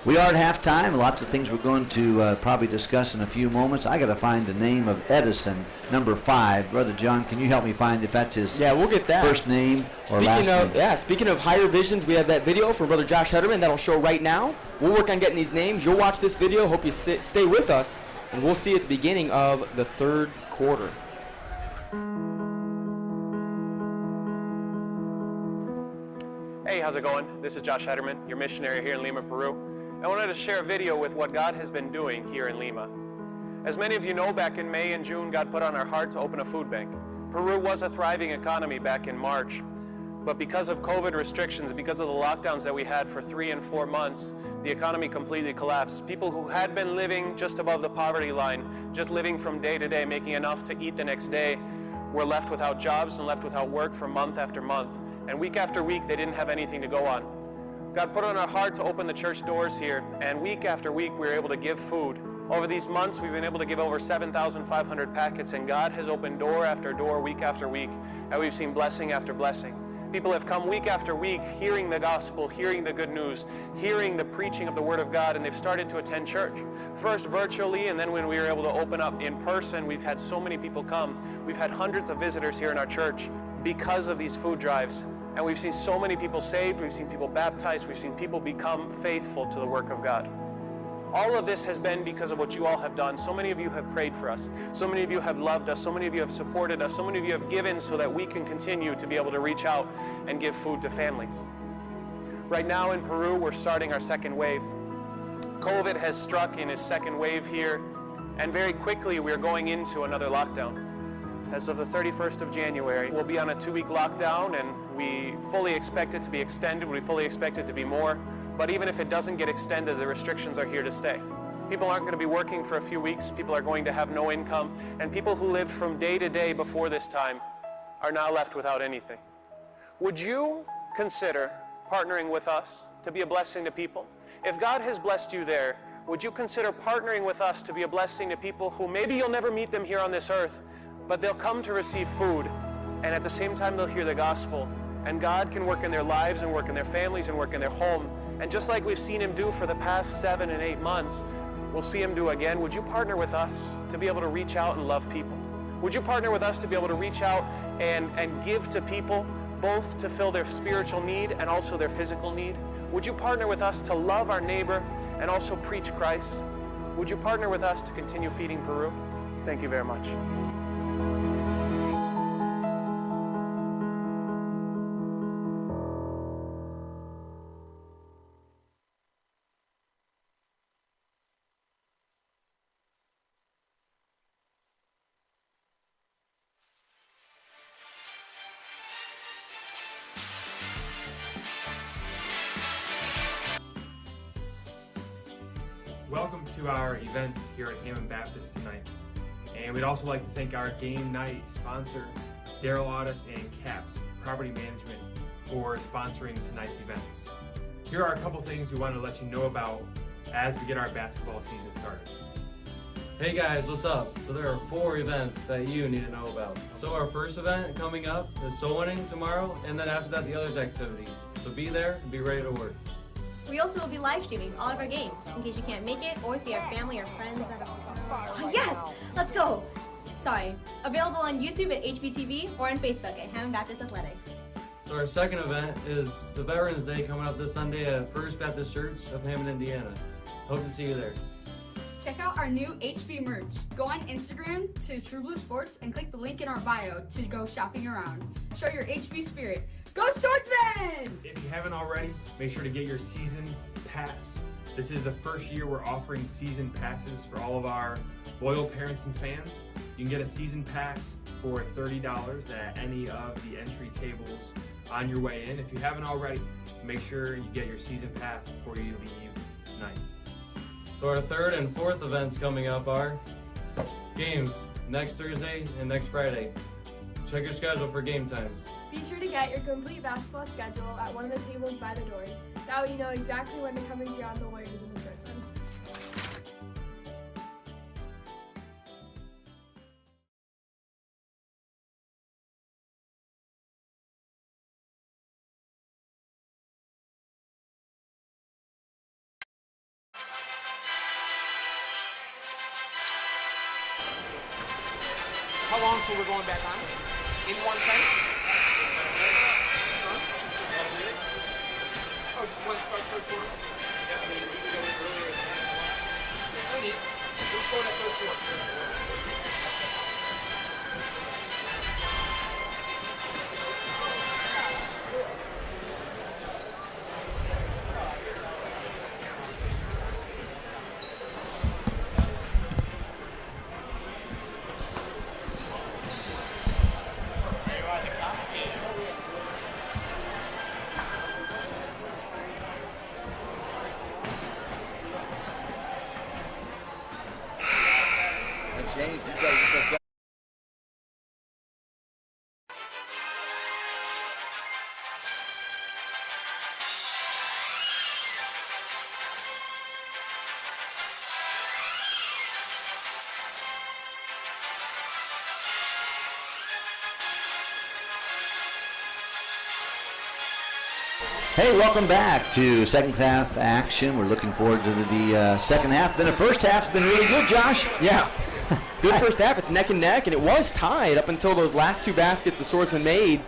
we are at halftime. Lots of things we're going to probably discuss in a few moments. I got to find the name of Edison, number 5. Brother John, can you help me find if that's his we'll get that. First name or last name? Speaking of higher visions, we have that video from Brother Josh Hederman that'll show right now. We'll work on getting these names. You'll watch this video. Hope you stay with us, and we'll see you at the beginning of the third quarter. Hey, how's it going? This is Josh Hederman, your missionary here in Lima, Peru. I wanted to share a video with what God has been doing here in Lima. As many of you know, back in May and June, God put on our heart to open a food bank. Peru was a thriving economy back in March, but because of COVID restrictions, because of the lockdowns that we had for 3 and 4 months, the economy completely collapsed. People who had been living just above the poverty line, just living from day to day, making enough to eat the next day, were left without jobs and left without work for month after month. And week after week, they didn't have anything to go on. God put on our heart to open the church doors here, and week after week, we were able to give food. Over these months, we've been able to give over 7,500 packets, and God has opened door after door, week after week, and we've seen blessing after blessing. People have come week after week, hearing the gospel, hearing the good news, hearing the preaching of the Word of God, and they've started to attend church. First virtually, and then when we were able to open up in person, we've had so many people come. We've had hundreds of visitors here in our church because of these food drives. And we've seen so many people saved, we've seen people baptized, we've seen people become faithful to the work of God. All of this has been because of what you all have done. So many of you have prayed for us. So many of you have loved us. So many of you have supported us. So many of you have given so that we can continue to be able to reach out and give food to families. Right now in Peru, we're starting our second wave. COVID has struck in its second wave here, and very quickly we're going into another lockdown. As of the 31st of January, we'll be on a 2-week lockdown, and we fully expect it to be extended. We fully expect it to be more. But even if it doesn't get extended, the restrictions are here to stay. People aren't going to be working for a few weeks. People are going to have no income. And people who lived from day to day before this time are now left without anything. Would you consider partnering with us to be a blessing to people? If God has blessed you there, would you consider partnering with us to be a blessing to people who maybe you'll never meet them here on this earth, but they'll come to receive food, and at the same time they'll hear the gospel, and God can work in their lives and work in their families and work in their home. And just like we've seen him do for the past 7 and 8 months, we'll see him do again. Would you partner with us to be able to reach out and love people? Would you partner with us to be able to reach out and give to people, both to fill their spiritual need and also their physical need? Would you partner with us to love our neighbor and also preach Christ? Would you partner with us to continue feeding Peru? Thank you very much. Welcome to our events here at Hammond Baptist tonight. And we'd also like to thank our game night sponsor, Daryl Audis and Caps Property Management, for sponsoring tonight's events. Here are a couple things we want to let you know about as we get our basketball season started. Hey guys, what's up? So there are 4 events that you need to know about. So our first event coming up is soul winning tomorrow, and then after that the others activity. So be there and be ready to work. We also will be live streaming all of our games in case you can't make it or if you have family or friends that are... Yes! Let's go! Sorry. Available on YouTube at HBTV or on Facebook at Hammond Baptist Athletics. So our second event is the Veterans Day coming up this Sunday at First Baptist Church of Hammond, Indiana. Hope to see you there. Check out our new HB merch. Go on Instagram to True Blue Sports and click the link in our bio to go shopping around. Show your HB spirit. Go Swordsmen! If you haven't already, make sure to get your season pass. This is the first year we're offering season passes for all of our loyal parents and fans. You can get a season pass for $30 at any of the entry tables on your way in. If you haven't already, make sure you get your season pass before you leave tonight. So our third and fourth events coming up are games next Thursday and next Friday. Check your schedule for game times. Be sure to get your complete basketball schedule at one of the tables by the doors. That way you know exactly when to come and cheer on the Warriors and the Swordsmen. How long till we're going back on? In 1 second? Huh? Oh, just when it starts third quarter? Yeah, I mean, we can go earlier than that. No need. We'll just go to that third quarter. James, you guys just got. Hey, welcome back to second half action. We're looking forward to the second half. The first half's been really good, Josh. Yeah. Good first half. It's neck and neck, and it was tied up until those last 2 baskets the Swordsmen made.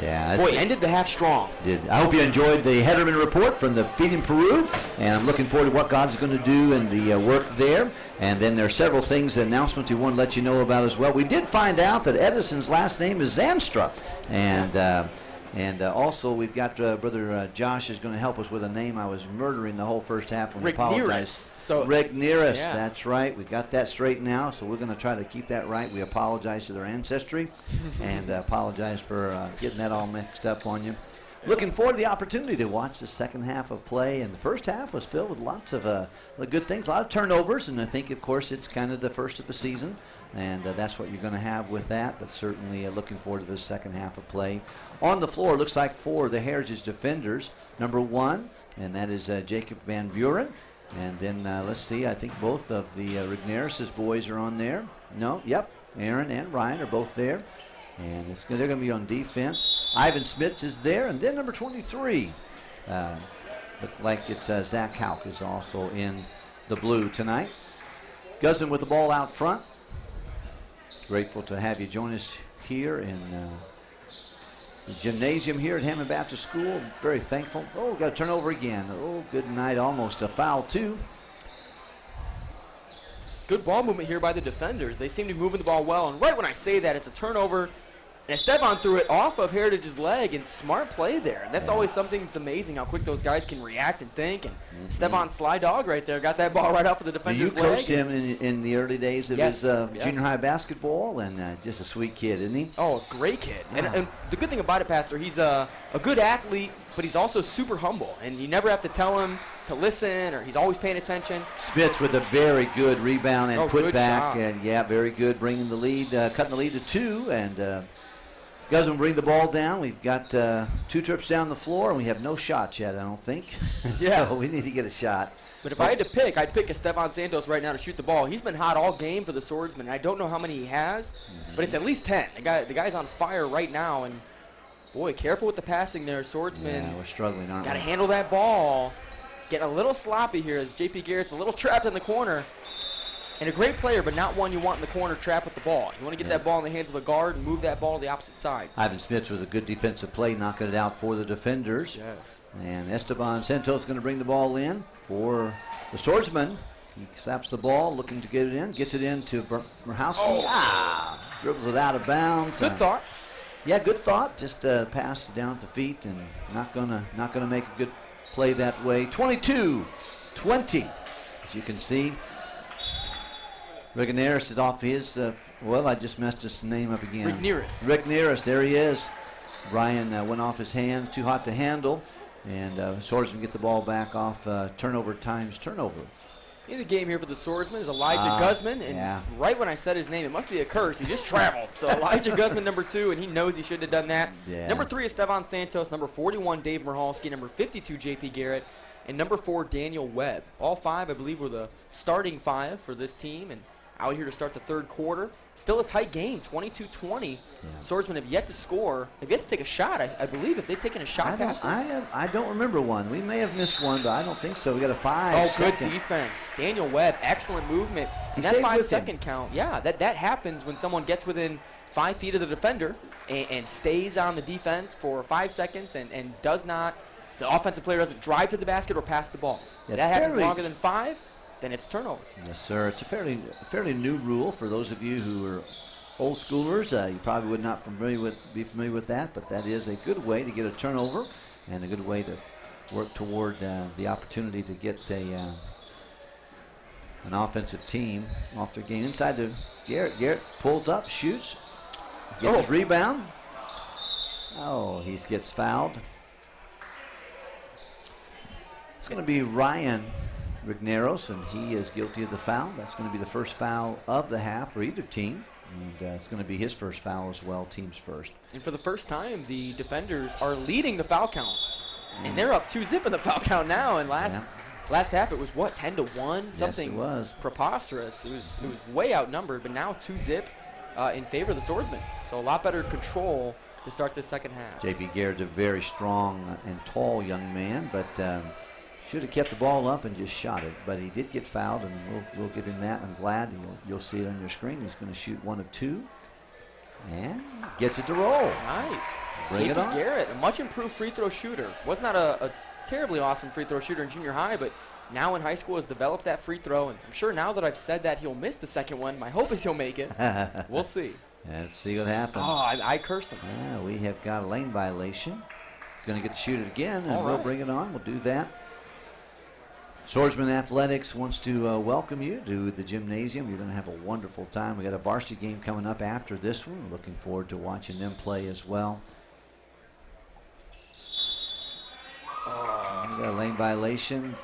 Yeah. Boy, ended the half strong. I hope you enjoyed the Hederman report from the Feeding Peru, and I'm looking forward to what God's going to do in the work there. And then there are several things, announcements we want to let you know about as well. We did find out that Edison's last name is Zanstra, and also we've got Brother Josh is going to help us with a name I was murdering the whole first half when I apologized. Ragnaros, yeah. That's right. We got that straight now, so we're going to try to keep that right. We apologize to their ancestry and apologize for getting that all mixed up on you. Looking forward to the opportunity to watch the second half of play, and the first half was filled with lots of good things, a lot of turnovers, and I think, of course, it's kind of the first of the season, and that's what you're going to have with that, but certainly looking forward to the second half of play. On the floor, looks like for the Heritage defenders, number 1, and that is Jacob Van Buren, and then let's see, I think both of the Ragnaros' boys are on there. No, yep, Aaron and Ryan are both there. And they're going to be on defense. Ivan Smits is there, and then number 23. Look like it's Zach Hauk is also in the blue tonight. Guzman with the ball out front. Grateful to have you join us here in the gymnasium here at Hammond Baptist School. Very thankful. Oh, got to turn over again. Oh, good night. Almost a foul, too. Good ball movement here by the defenders. They seem to be moving the ball well, and right when I say that, it's a turnover. And Esteban threw it off of Heritage's leg, and smart play there. And that's always something that's amazing, how quick those guys can react and think. And Esteban sly dog right there, got that ball right off of the defender's leg. You coached him in the early days of his junior high basketball, and just a sweet kid, isn't he? Oh, a great kid. And the good thing about it, Pastor, he's a good athlete, but he's also super humble. And you never have to tell him to listen, or he's always paying attention. Spitz with a very good rebound and put back. Job. And, yeah, very good, bringing the lead, cutting the lead to 2. And Guzman bring the ball down. We've got 2 trips down the floor, and we have no shots yet, I don't think. Yeah. So we need to get a shot. But if I had to pick, I'd pick Esteban Santos right now to shoot the ball. He's been hot all game for the Swordsmen. I don't know how many he has, but it's at least 10. The guy's on fire right now, and boy, careful with the passing there, Swordsmen. Yeah, we're struggling, aren't we? Got to handle that ball. Getting a little sloppy here as J.P. Garrett's a little trapped in the corner. And a great player, but not one you want in the corner trapped with the ball. You want to get that ball in the hands of a guard and move that ball to the opposite side. Ivan Smith was a good defensive play, knocking it out for the defenders. Yes. And Esteban Santos going to bring the ball in for the Swordsman. He slaps the ball, looking to get it in. Gets it in to Murhowski. Dribbles it out of bounds. Good thought. Yeah, good thought. Just pass down at the feet, and not gonna make a good play that way. 22-20, as you can see. Ragnaros is off his, I just messed his name up again. Ragnaros, there he is. Ryan went off his hand, too hot to handle, and Swordsman get the ball back off turnover times turnover. In the game here for the Swordsman is Elijah Guzman, and right when I said his name, it must be a curse. He just traveled. So Elijah Guzman, number 2, and he knows he shouldn't have done that. Yeah. Number 3 is Esteban Santos, number 41, Dave Murhowski, number 52, J.P. Garrett, and number 4, Daniel Webb. All 5, I believe, were the starting 5 for this team, and out here to start the third quarter. Still a tight game, 22-20. Yeah. Swordsmen have yet to score. They've yet to take a shot, I believe. If they've taken a shot past them. I don't remember one. We may have missed one, but I don't think so. We got a 5-second. Good defense. Daniel Webb, excellent movement. And that 5-second count, that happens when someone gets within 5 feet of the defender and stays on the defense for 5 seconds and does not, the offensive player doesn't drive to the basket or pass the ball. That happens longer than 5. Then it's turnover. Yes, sir. It's a fairly new rule for those of you who are old schoolers. You probably would not be familiar with that, but that is a good way to get a turnover and a good way to work toward the opportunity to get an offensive team off their game. Inside to Garrett. Garrett pulls up, shoots, gets his rebound. He gets fouled. It's going to be Ryan Ragnaros, and he is guilty of the foul. That's going to be the first foul of the half for either team, and it's going to be his first foul as well, team's first. And for the first time, the defenders are leading the foul count, and they're up 2-zip in the foul count now. And last half it was 10-1, something yes, it was preposterous. It was way outnumbered, but now 2-zip in favor of the Swordsmen. So a lot better control to start the second half. J.P. Garrett, a very strong and tall young man, but should have kept the ball up and just shot it, but he did get fouled, and we'll give him that. I'm glad you'll see it on your screen. He's going to shoot 1 of 2, and gets it to roll. Nice. Bring it on. J.P. Garrett, a much improved free throw shooter. Was not a terribly awesome free throw shooter in junior high, but now in high school has developed that free throw, and I'm sure now that I've said that he'll miss the second one. My hope is he'll make it. We'll see. Let's see what happens. I cursed him. Yeah, we have got a lane violation. He's going to get to shoot it again, and we'll bring it on. We'll do that. Swordsman Athletics wants to welcome you to the gymnasium. You're going to have a wonderful time. We got a varsity game coming up after this one. Looking forward to watching them play as well. We got a lane violation.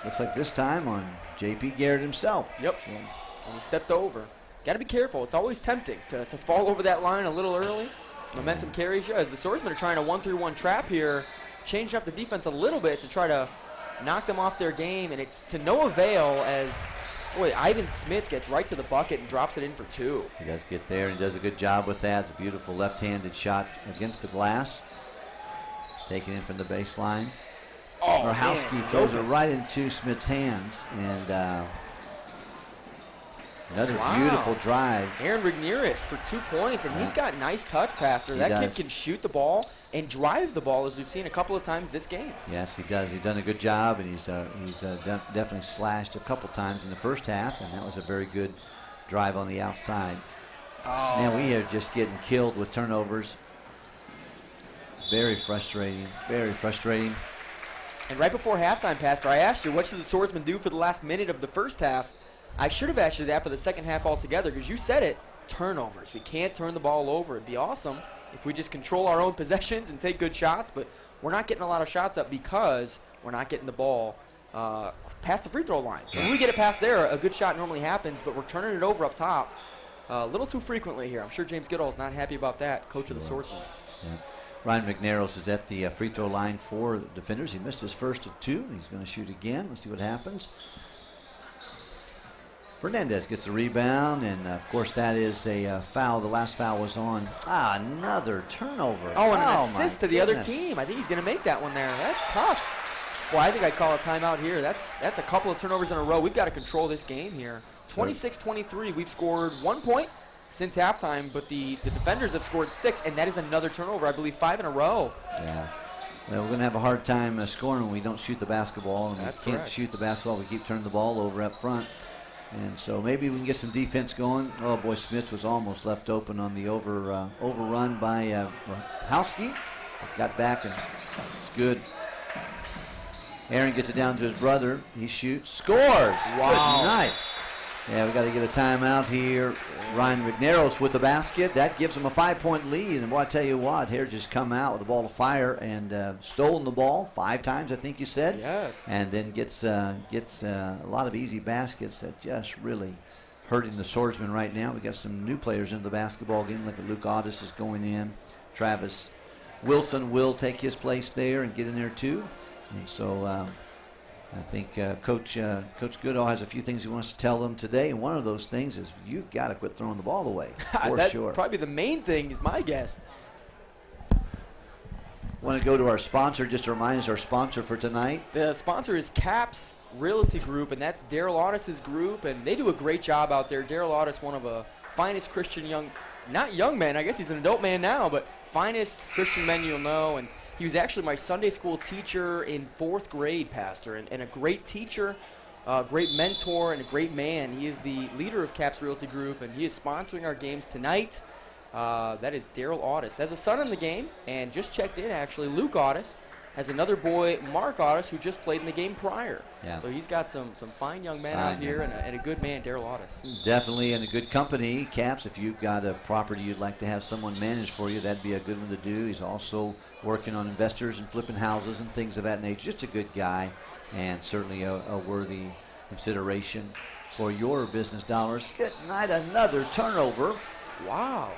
Looks like this time on J.P. Garrett himself. Yep. And he stepped over. Got to be careful. It's always tempting to fall over that line a little early. Momentum carries you. As the Swordsmen are trying a 1-3-1 trap here, changing up the defense a little bit to try to knock them off their game, and it's to no avail as, Ivan Smith gets right to the bucket and drops it in for 2. He does get there, and he does a good job with that. It's a beautiful left-handed shot against the glass. Taken in from the baseline. Murhowski throws it right into Smith's hands, and another beautiful drive. Aaron Ragnaros for 2 points, and he's got nice touch passer. That kid can shoot the ball and drive the ball, as we've seen a couple of times this game. Yes, he does. He's done a good job, and he's definitely slashed a couple times in the first half, and that was a very good drive on the outside. Man, we are just getting killed with turnovers. Very frustrating, very frustrating. And right before halftime, Pastor, I asked you, what should the Swordsmen do for the last minute of the first half? I should have asked you that for the second half altogether, because you said it, turnovers. We can't turn the ball over. It'd be awesome if we just control our own possessions and take good shots, but we're not getting a lot of shots up because we're not getting the ball past the free throw line. When we get it past there, a good shot normally happens, but we're turning it over up top. a little too frequently here. I'm sure James Goodall's not happy about that, coach of the Swordsmen. Yeah. Ryan Ragnaros is at the free throw line for the defenders. He missed his first of 2. He's going to shoot again. Let's see what happens. Fernandez gets the rebound, and of course that is a foul. The last foul was on another turnover. Oh, and an assist to the other team. I think he's going to make that one there. That's tough. Boy, I think I'd call a timeout here. That's a couple of turnovers in a row. We've got to control this game here. 26-23. We've scored 1 point since halftime, but the defenders have scored 6, and that is another turnover. I believe 5 in a row. Yeah. Well, we're going to have a hard time scoring when we don't shoot the basketball, and That's we can't correct. shoot the basketball. We keep turning the ball over up front. And so maybe we can get some defense going. Oh, boy, Smith was almost left open on the overrun by Howski. Got back, and it's good. Aaron gets it down to his brother. He shoots, scores. Wow. Good night. Yeah, we got to get a timeout here. Ryan Ragnaros with the basket. That gives him a 5-point lead. And boy, I tell you what, here just come out with the ball to fire and stolen the ball 5 times, I think you said. Yes. And then gets a lot of easy baskets that just really hurting the Swordsmen right now. We got some new players into the basketball game. Look at Luke Otis is going in. Travis Wilson will take his place there and get in there too. And so I think Coach Goodall has a few things he wants to tell them today, and one of those things is you got to quit throwing the ball away, for sure. Probably the main thing is my guess. Want to go to our sponsor, just to remind us our sponsor for tonight. The sponsor is Caps Realty Group, and that's Daryl Audis' group, and they do a great job out there. Daryl Audis, one of the finest Christian not young men, I guess he's an adult man now, but finest Christian men you'll know, and he was actually my Sunday school teacher in 4th grade, Pastor, and a great teacher, a great mentor, and a great man. He is the leader of Caps Realty Group, and he is sponsoring our games tonight. That is Daryl Audis. Has a son in the game, and just checked in, actually. Luke Audis has another boy, Mark Audis, who just played in the game prior. Yeah. So he's got some fine young men out here, and a good man, Daryl Audis. Definitely in a good company, Caps. If you've got a property you'd like to have someone manage for you, that'd be a good one to do. He's also working on investors and flipping houses and things of that nature. Just a good guy, and certainly a worthy consideration for your business dollars. Good night, another turnover. Wow.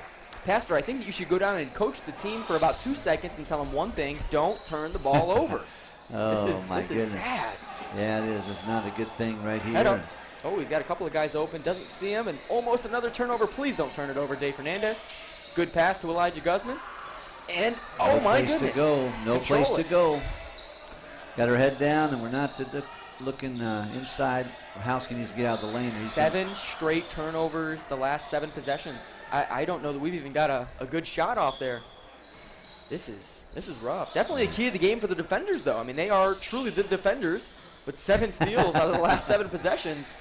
Pastor, I think that you should go down and coach the team for about 2 seconds and tell them one thing: don't turn the ball over. This is goodness. sad. Yeah, it is. It's not a good thing right here. Head up. Oh, he's got a couple of guys open, doesn't see him, and almost another turnover. Please don't turn it over, Dave Fernandez. Good pass to Elijah Guzman. And, oh my goodness. No place to go. No place to go. Got her head down, and we're not looking inside. Howski needs to get out of the lane. 7 straight turnovers the last 7 possessions. I don't know that we've even got a good shot off there. This is rough. Definitely a key to the game for the defenders, though. I mean, they are truly the defenders, but 7 steals out of the last 7 possessions,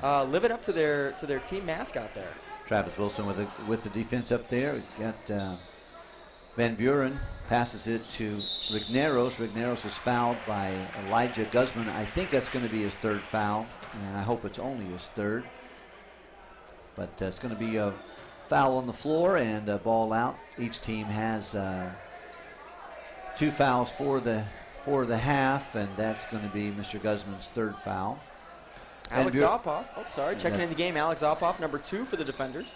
living up to their team mascot there. Travis Wilson with the defense up there. We've got Van Buren passes it to Ragnaros. Ragnaros is fouled by Elijah Guzman. I think that's going to be his 3rd foul, and I hope it's only his 3rd. But it's going to be a foul on the floor and a ball out. Each team has 2 fouls for the half, and that's going to be Mr. Guzman's 3rd foul. Alex Ophoff. Oh, sorry. Checking in the game. Alex Ophoff, number 2 for the defenders.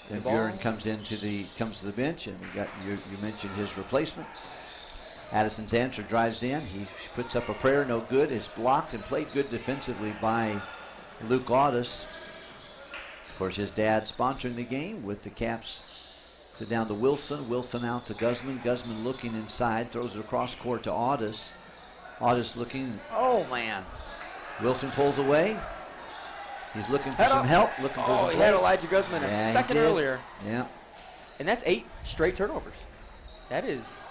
Van Buren comes to the bench, and you mentioned his replacement. Addison Zancher drives in. He puts up a prayer, no good. Is blocked and played good defensively by Luke Audis. Of course, his dad sponsoring the game with the Caps. So down to Wilson. Wilson out to Guzman. Guzman looking inside, throws it across court to Audis. Audis looking. Oh man! Wilson pulls away. He's looking for some help. Looking for some he had Elijah Guzman a second earlier. Yeah. And that's 8 straight turnovers. That is,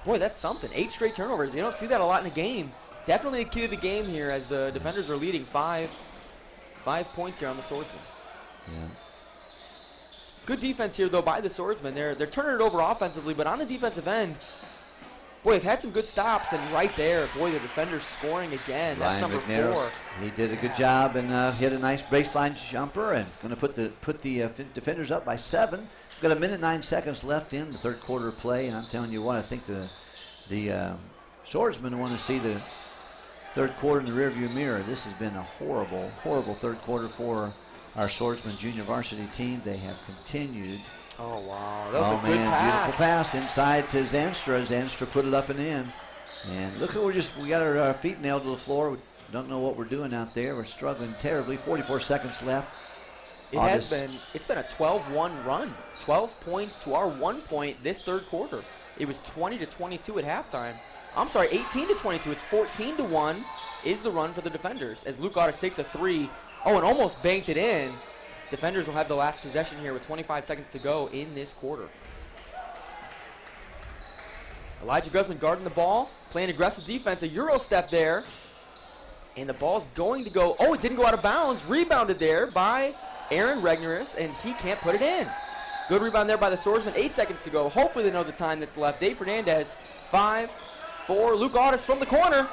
boy, that's something. 8 straight turnovers. You don't see that a lot in a game. Definitely a key to the game here as the defenders are leading 5 points here on the Swordsmen. Yeah. Good defense here, though, by the Swordsmen. They're turning it over offensively, but on the defensive end, boy, they've had some good stops, and right there, boy, the defender's scoring again. That's number 4. He did a good job and hit a nice baseline jumper, and going to put the defenders up by 7. Got 1 minute and 9 seconds left in the 3rd quarter play, and I'm telling you what, I think the Swordsmen want to see the 3rd quarter in the rearview mirror. This has been a horrible, horrible 3rd quarter for our Swordsman junior varsity team. They have continued. Oh, wow. That was a good pass. Beautiful pass inside to Zanstra. Zanstra put it up and in. And look, we got our feet nailed to the floor. We don't know what we're doing out there. We're struggling terribly. 44 seconds left. It's been a 12-1 run. 12 points to our 1 point this third quarter. It was 20-22 at halftime. I'm sorry, 18-22. It's 14-1 is the run for the defenders as Luke Otis takes a three. Oh, and almost banked it in. Defenders will have the last possession here with 25 seconds to go in this quarter. Elijah Guzman guarding the ball, playing aggressive defense. A Euro step there. And the ball's going to go. Oh, it didn't go out of bounds. Rebounded there by Aaron Ragnaros, and he can't put it in. Good rebound there by the Swordsmen. 8 seconds to go. Hopefully they know the time that's left. Dave Fernandez, 5, 4. Luke Otis from the corner.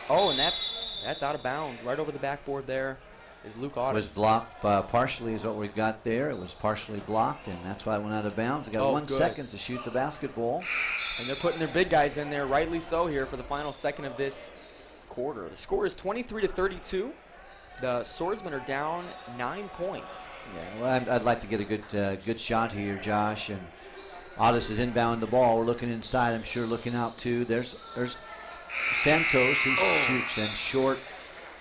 Oh, and that's out of bounds. Right over the backboard there is Luke Otis. It was blocked partially is what we got there. It was partially blocked, and that's why it went out of bounds. They got 1 second to shoot the basketball. And they're putting their big guys in there, rightly so here for the final second of this quarter. The score is 23-32. The Swordsmen are down 9 points. Yeah, well, I'd like to get a good shot here, Josh. And Otis is inbound the ball. We're looking inside. I'm sure looking out too. There's Santos. He shoots and short.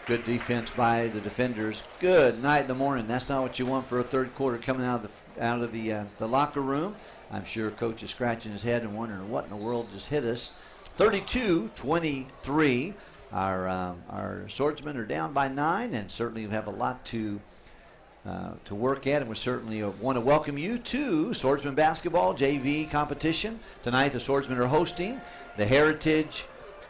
Good defense by the defenders. Good night in the morning. That's not what you want for a third quarter coming out of the locker room. I'm sure Coach is scratching his head and wondering what in the world just hit us. 32-23. Our Swordsmen are down by 9, and certainly we have a lot to work at, and we certainly want to welcome you to Swordsman Basketball JV competition. Tonight the Swordsmen are hosting the Heritage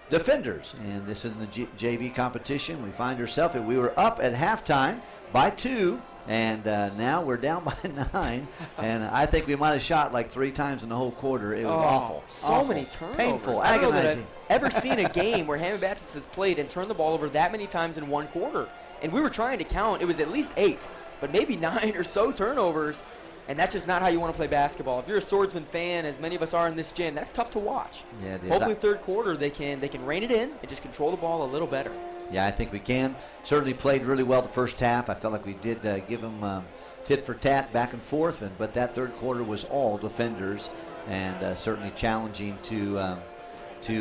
Defenders, and this is the JV competition. We find ourselves, we were up at halftime by 2, and now we're down by 9, and I think we might have shot like 3 times in the whole quarter. It was awful. So many turnovers. Painful, agonizing. Ever seen a game where Hammond Baptist has played and turned the ball over that many times in one quarter? And we were trying to count. It was at least 8, but maybe 9 or so turnovers. And that's just not how you want to play basketball. If you're a Swordsman fan, as many of us are in this gym, that's tough to watch. Yeah, it is. Hopefully third quarter they can rein it in and just control the ball a little better. Yeah, I think we can. Certainly played really well the first half. I felt like we did give them tit for tat back and forth, but that third quarter was all defenders, and certainly challenging to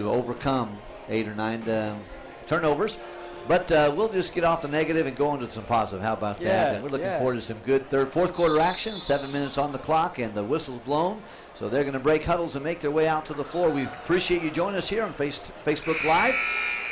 overcome 8 or 9 turnovers. But we'll just get off the negative and go into some positive. How about that? And we're looking forward to some good fourth quarter action. 7 minutes on the clock, and the whistle's blown. So they're going to break huddles and make their way out to the floor. We appreciate you joining us here on Facebook Live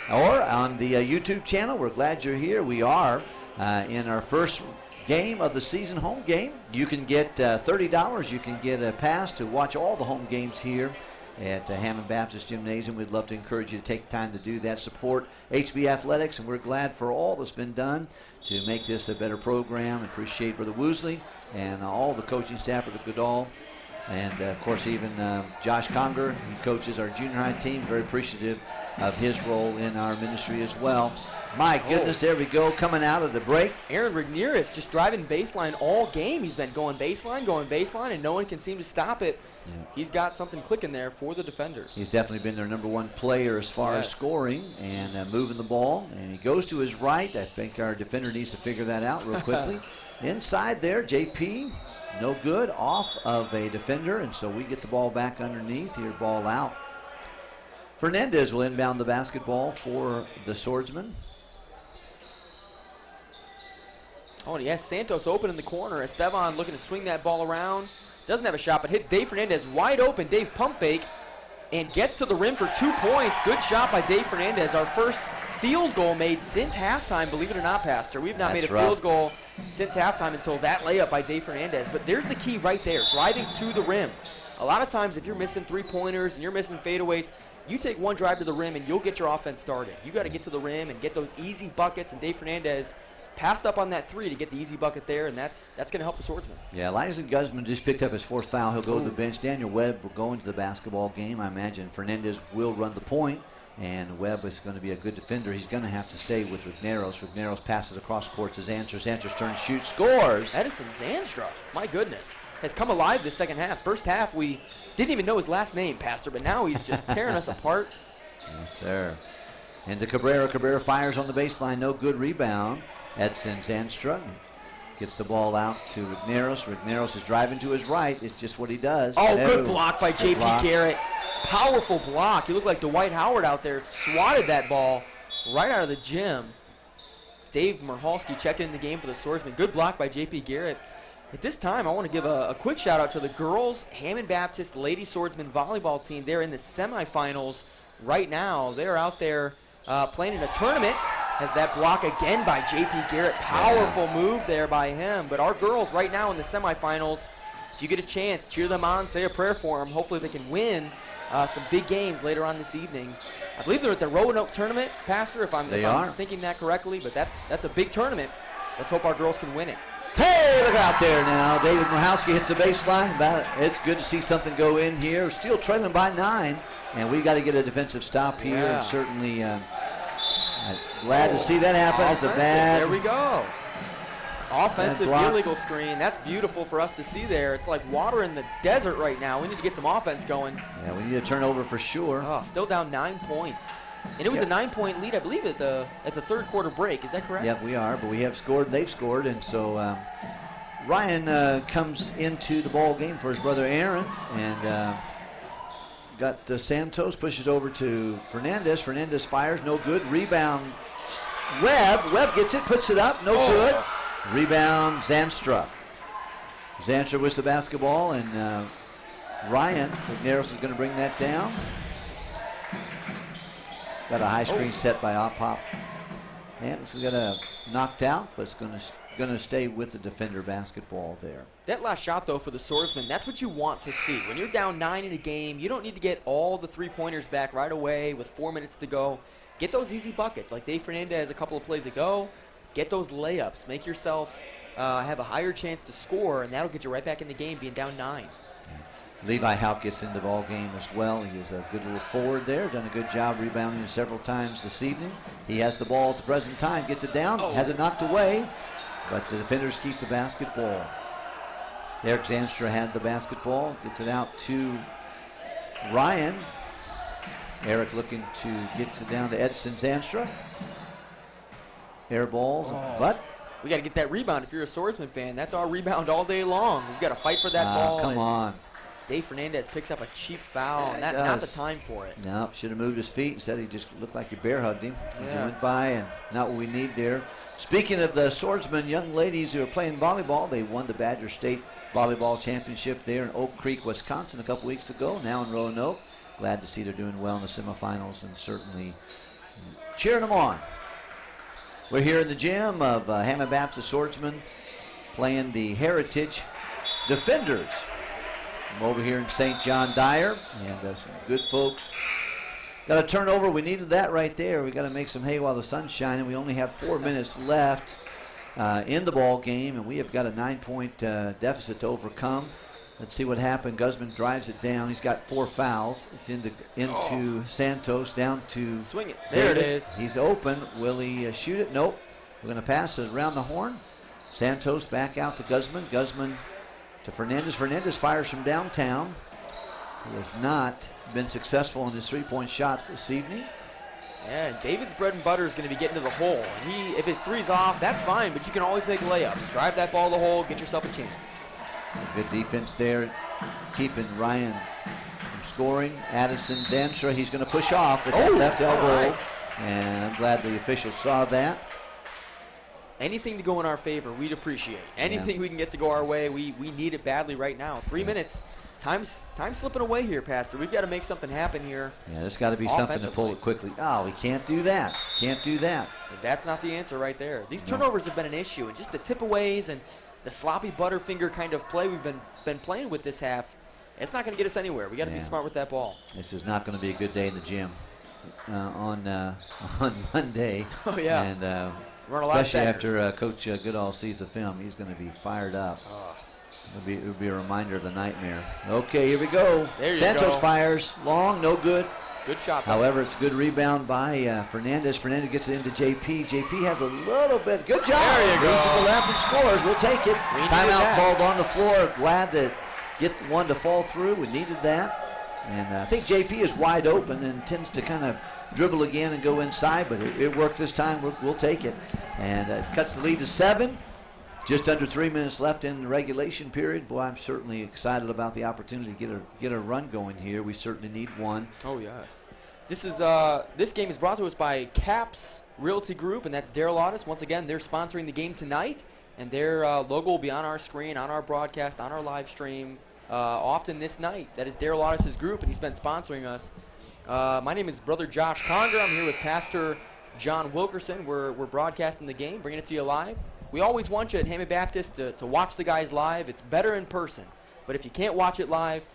or on the YouTube channel. We're glad you're here. We are in our first game of the season, home game. You can get $30. You can get a pass to watch all the home games here at Hammond Baptist Gymnasium. We'd love to encourage you to take time to do that. Support HB Athletics, and we're glad for all that's been done to make this a better program. Appreciate Brother Woosley and all the coaching staff of the Goodall. And, of course, even Josh Conger, he coaches our junior high team. Very appreciative of his role in our ministry as well. My goodness, there we go, coming out of the break. Aaron Ragnaros just driving baseline all game. He's been going baseline, and no one can seem to stop it. Yeah. He's got something clicking there for the defenders. He's definitely been their #1 player as far as scoring and moving the ball. And he goes to his right. I think our defender needs to figure that out real quickly. Inside there, JP, no good, off of a defender, and so we get the ball back underneath here, ball out. Fernandez will inbound the basketball for the Swordsmen. Oh, and he has Santos open in the corner. Esteban looking to swing that ball around. Doesn't have a shot, but hits Dave Fernandez wide open. Dave pump fake and gets to the rim for 2 points. Good shot by Dave Fernandez. Our first field goal made since halftime, believe it or not, Pastor. We've not made a field goal since halftime until that layup by Dave Fernandez. But there's the key right there, driving to the rim. A lot of times if you're missing three-pointers and you're missing fadeaways, you take one drive to the rim and you'll get your offense started. You got to get to the rim and get those easy buckets, and Dave Fernandez passed up on that 3 to get the easy bucket there, and that's going to help the Swordsmen. Yeah, Elijah Guzman just picked up his 4th foul. He'll go to the bench. Daniel Webb will go into the basketball game. I imagine Fernandez will run the point, and Webb is going to be a good defender. He's going to have to stay with Ragnaros. Ragnaros passes across court to Zanstra. Zanstra's turn, shoots, scores. Edison Zanstra, my goodness, has come alive this second half. First half, we didn't even know his last name, Pastor, but now he's just tearing us apart. Yes, sir. Into Cabrera. Cabrera fires on the baseline. No good rebound. Edson Zanstra Gets the ball out to Ragnaros. Ragnaros is driving to his right. It's just what he does. Oh, good block by J.P. Garrett. Powerful block. He looked like Dwight Howard out there. Swatted that ball right out of the gym. Dave Merhalski checking in the game for the Swordsmen. Good block by J.P. Garrett. At this time, I want to give a quick shout out to the girls Hammond Baptist Lady Swordsman volleyball team. They're in the semifinals right now. They're out there playing in a tournament. Has that block again by J.P. Garrett. Powerful move there by him. But our girls right now in the semifinals, if you get a chance, cheer them on, say a prayer for them. Hopefully they can win some big games later on this evening. I believe they're at the Roanoke tournament, Pastor, if I'm thinking that correctly. But that's a big tournament. Let's hope our girls can win it. Hey, look out there now. David Merhalski hits the baseline. It's good to see something go in here. Still trailing by 9. And we've got to get a defensive stop here. And certainly glad to see that happen. It's a bad. There we go. Offensive illegal screen. That's beautiful for us to see there. It's like water in the desert right now. We need to get some offense going. Yeah, we need a turnover for sure. Oh, still down 9 points. And it was a 9-point lead, I believe, at the third quarter break. Is that correct? Yep, we are. But we have scored. They've scored. And so Ryan comes into the ball game for his brother Aaron. And got Santos, pushes over to Fernandez. Fernandez fires. No good. Rebound. Webb. Webb gets it, puts it up. No good. Rebound, Zanstra. Zanstra with the basketball, and Ryan Ragnaros is going to bring that down. Got a high screen set by Ophoff. And so we got a knocked out, but it's going to stay with the defender basketball there. That last shot, though, for the Swordsmen, that's what you want to see. When you're down 9 in a game, you don't need to get all the three-pointers back right away with 4 minutes to go. Get those easy buckets like Dave Fernandez a couple of plays ago. Get those layups. Make yourself have a higher chance to score, and that'll get you right back in the game being down 9. Levi Haupt gets in the ball game as well. He is a good little forward there. Done a good job rebounding several times this evening. He has the ball at the present time. Gets it down. Has it knocked away. But the defenders keep the basketball. Eric Zanstra had the basketball. Gets it out to Ryan. Eric looking to get it down to Edson Zanstra. Air balls, but we got to get that rebound. If you're a Swordsman fan, that's our rebound all day long. We've got to fight for that ball. Come on. Dave Fernandez picks up a cheap foul, and not the time for it. No, should have moved his feet. Instead, he just looked like he bear hugged him as he went by, and not what we need there. Speaking of the Swordsmen, young ladies who are playing volleyball, they won the Badger State Volleyball Championship there in Oak Creek, Wisconsin a couple weeks ago, now in Roanoke. Glad to see they're doing well in the semifinals and certainly cheering them on. We're here in the gym of Hammond Baptist Swordsmen playing the Heritage Defenders from over here in St. John Dyer, and some good folks. Got a turnover. We needed that right there. We got to make some hay while the sun's shining. We only have 4 minutes left in the ball game, and we have got a 9-point deficit to overcome. Let's see what happened. Guzman drives it down. He's got 4 fouls. It's into Santos, down to swing it. There David. It is. He's open. Will he shoot it? Nope. We're going to pass it around the horn. Santos back out to Guzman. Guzman to Fernandez. Fernandez fires from downtown. He has not been successful in his 3-point shot this evening. Yeah, and David's bread and butter is going to be getting to the hole. And if his three's off, that's fine, but you can always make layups. Drive that ball to the hole, get yourself a chance. Good defense there, keeping Ryan from scoring. Addison Zanstra, he's going to push off with that left elbow. Right. And I'm glad the officials saw that. Anything to go in our favor, we'd appreciate. Anything we can get to go our way, we need it badly right now. 3 minutes. Time's slipping away here, Pastor. We've got to make something happen here. Yeah, there's got to be something to pull it quickly. Oh, we can't do that. Can't do that. But that's not the answer right there. These turnovers have been an issue, and just the tip-aways and the sloppy butterfinger kind of play we've been playing with this half, it's not going to get us anywhere. We got to be smart with that ball. This is not going to be a good day in the gym on Monday. Oh, yeah. And especially after Coach Goodall sees the film, he's going to be fired up. It'll be a reminder of the nightmare. Okay, here we go. Santos fires. Long, no good. Good shot. However, it's a good rebound by Fernandez. Fernandez gets it into JP. JP has a little bit. Good job. There you go. Goes to the left and scores. We'll take it. Timeout called on the floor. Glad to get one to fall through. We needed that. And I think JP is wide open and tends to kind of dribble again and go inside, but it worked this time. We'll take it. And it cuts the lead to 7. Just under 3 minutes left in the regulation period. Boy, I'm certainly excited about the opportunity to get a run going here. We certainly need one. Oh, yes. This game is brought to us by Caps Realty Group, and that's Daryl Audis. Once again, they're sponsoring the game tonight, and their logo will be on our screen, on our broadcast, on our live stream often this night. That is Daryl Audis' group, and he's been sponsoring us. My name is Brother Josh Conger. I'm here with Pastor John Wilkerson. We're broadcasting the game, bringing it to you live. We always want you at Hammond Baptist to watch the guys live. It's better in person. But if you can't watch it live,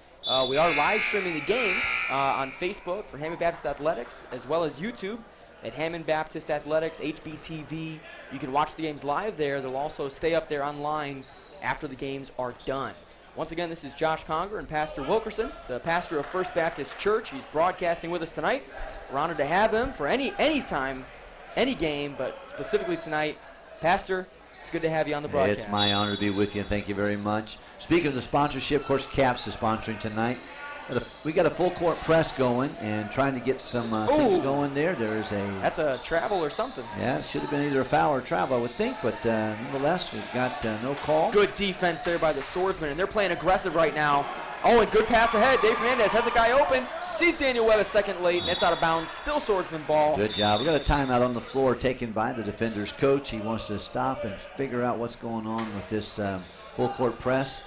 we are live streaming the games on Facebook for Hammond Baptist Athletics, as well as YouTube at Hammond Baptist Athletics, HBTV. You can watch the games live there. They'll also stay up there online after the games are done. Once again, this is Josh Conger and Pastor Wilkerson, the pastor of First Baptist Church. He's broadcasting with us tonight. We're honored to have him for any time, any game, but specifically tonight. Pastor, it's good to have you on the broadcast. It's my honor to be with you, and thank you very much. Speaking of the sponsorship, of course, Caps is sponsoring tonight. We got a full court press going and trying to get some things going there. That's a travel or something. Yeah, it should have been either a foul or travel, I would think, but nonetheless, we've got no call. Good defense there by the Swordsmen, and they're playing aggressive right now. Oh, and good pass ahead. Dave Fernandez has a guy open, sees Daniel Webb a second late, and it's out of bounds. Still Swordsman ball. Good job. We got a timeout on the floor taken by the defender's coach. He wants to stop and figure out what's going on with this full court press.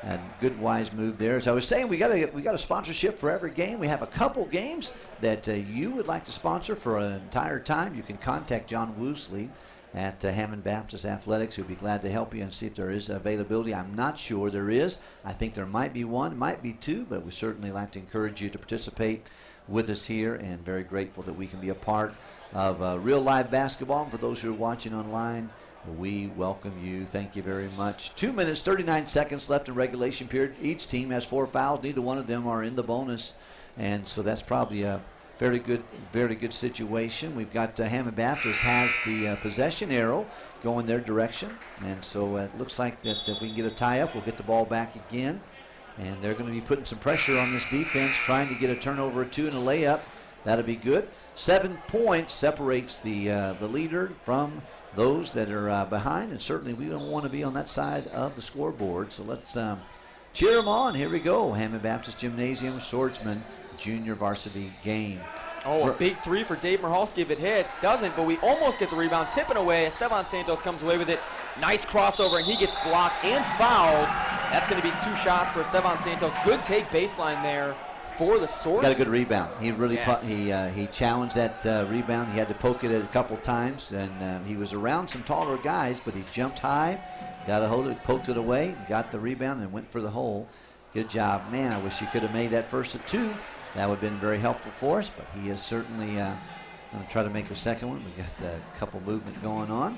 And good, wise move there. As I was saying, we got a sponsorship for every game. We have a couple games that you would like to sponsor for an entire time. You can contact John Woosley at Hammond Baptist Athletics. He'll be glad to help you and see if there is availability. I'm not sure there is. I think there might be one, might be two, but we certainly like to encourage you to participate with us here, and very grateful that we can be a part of real live basketball. And for those who are watching online, we welcome you. Thank you very much. 2 minutes, 39 seconds left in regulation period. Each team has 4 fouls. Neither one of them are in the bonus, and so that's probably a very good situation. We've got Hammond Baptist has the possession arrow going their direction, and so it looks like that if we can get a tie-up, we'll get the ball back again. And they're going to be putting some pressure on this defense, trying to get a turnover or two and a layup. That'll be good. 7 points separates the leader from those that are behind, and certainly we don't want to be on that side of the scoreboard. So let's cheer them on. Here we go. Hammond Baptist Gymnasium Swordsman Junior Varsity game. Oh, a big three for Dave Michalski if it hits. Doesn't, but we almost get the rebound. Tipping away. Esteban Santos comes away with it. Nice crossover, and he gets blocked and fouled. That's going to be 2 shots for Esteban Santos. Good take baseline there for the Swordsman. Got a good rebound. He really he challenged that rebound. He had to poke it a couple times, and he was around some taller guys, but he jumped high, got a hold of it, poked it away, got the rebound, and went for the hole. Good job. Man, I wish he could have made that first of 2. That would have been very helpful for us, but he is certainly going to try to make the second one. We got a couple movement going on.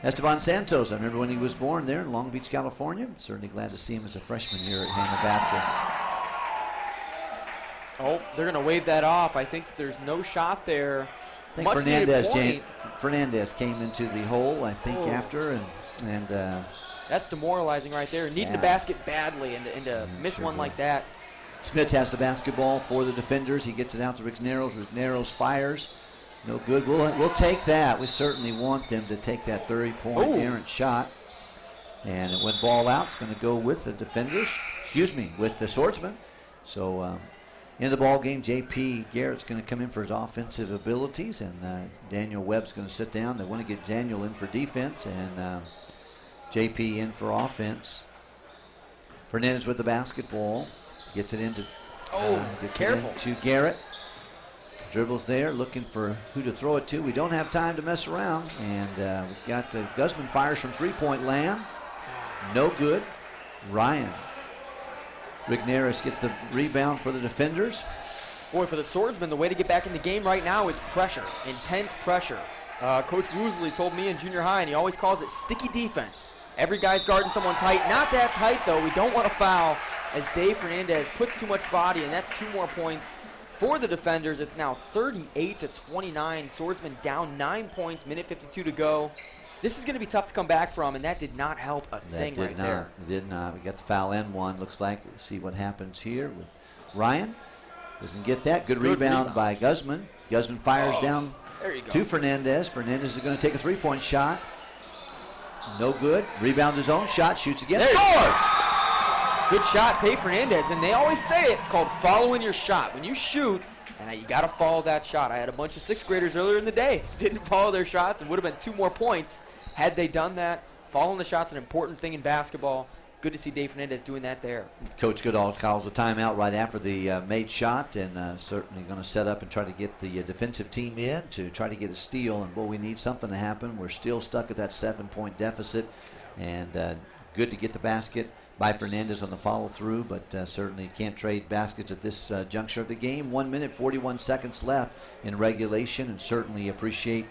Esteban Santos, I remember when he was born there in Long Beach, California. Certainly glad to see him as a freshman here at Hammond Baptist. Oh, they're going to wave that off. I think that there's no shot there. I think Fernandez came into the hole, I think, after, and that's demoralizing right there. Needing the basket badly, and to miss one like that. Smith has the basketball for the defenders. He gets it out to Ragnaros. Ragnaros fires. No good. We'll take that. We certainly want them to take that 30-point errant shot. And it went ball out. It's going to go with the defenders. With the Swordsman. So in the ball game, J.P. Garrett's going to come in for his offensive abilities, and Daniel Webb's going to sit down. They want to get Daniel in for defense, and J.P. in for offense. Fernandez with the basketball. Gets it into to Garrett. Dribbles there, looking for who to throw it to. We don't have time to mess around, and we've got Guzman fires from three-point land. No good. Ryan. Ragnaros gets the rebound for the defenders. Boy, for the Swordsmen, the way to get back in the game right now is pressure, intense pressure. Coach Woosley told me in junior high, and he always calls it sticky defense. Every guy's guarding someone tight. Not that tight, though. We don't want to foul as Dave Fernandez puts too much body, and that's 2 more points for the defenders. It's now 38-29. Swordsman down 9 points, minute 52 to go. This is going to be tough to come back from, and that did not help a thing right there. It did not. We got the foul and one. Looks like we'll see what happens here with Ryan. Doesn't get that. Good rebound by Guzman. Guzman fires down to Fernandez. Fernandez is going to take a 3-point shot. no good. Rebounds his own shot, shoots again, There scores! Good shot, Dave Fernandez. And they always say it's called following your shot. When you shoot, and you got to follow that shot. I had a bunch of 6th graders earlier in the day didn't follow their shots and would have been 2 more points had they done that. Following the shot's an important thing in basketball. Good to see Dave Fernandez doing that there. Coach Goodall calls a timeout right after the made shot, and certainly going to set up and try to get the defensive team in to try to get a steal. And, boy, we need something to happen. We're still stuck at that 7-point deficit, and good to get the basket by Fernandez on the follow-through, but certainly can't trade baskets at this juncture of the game. 1 minute, 41 seconds left in regulation, and certainly appreciate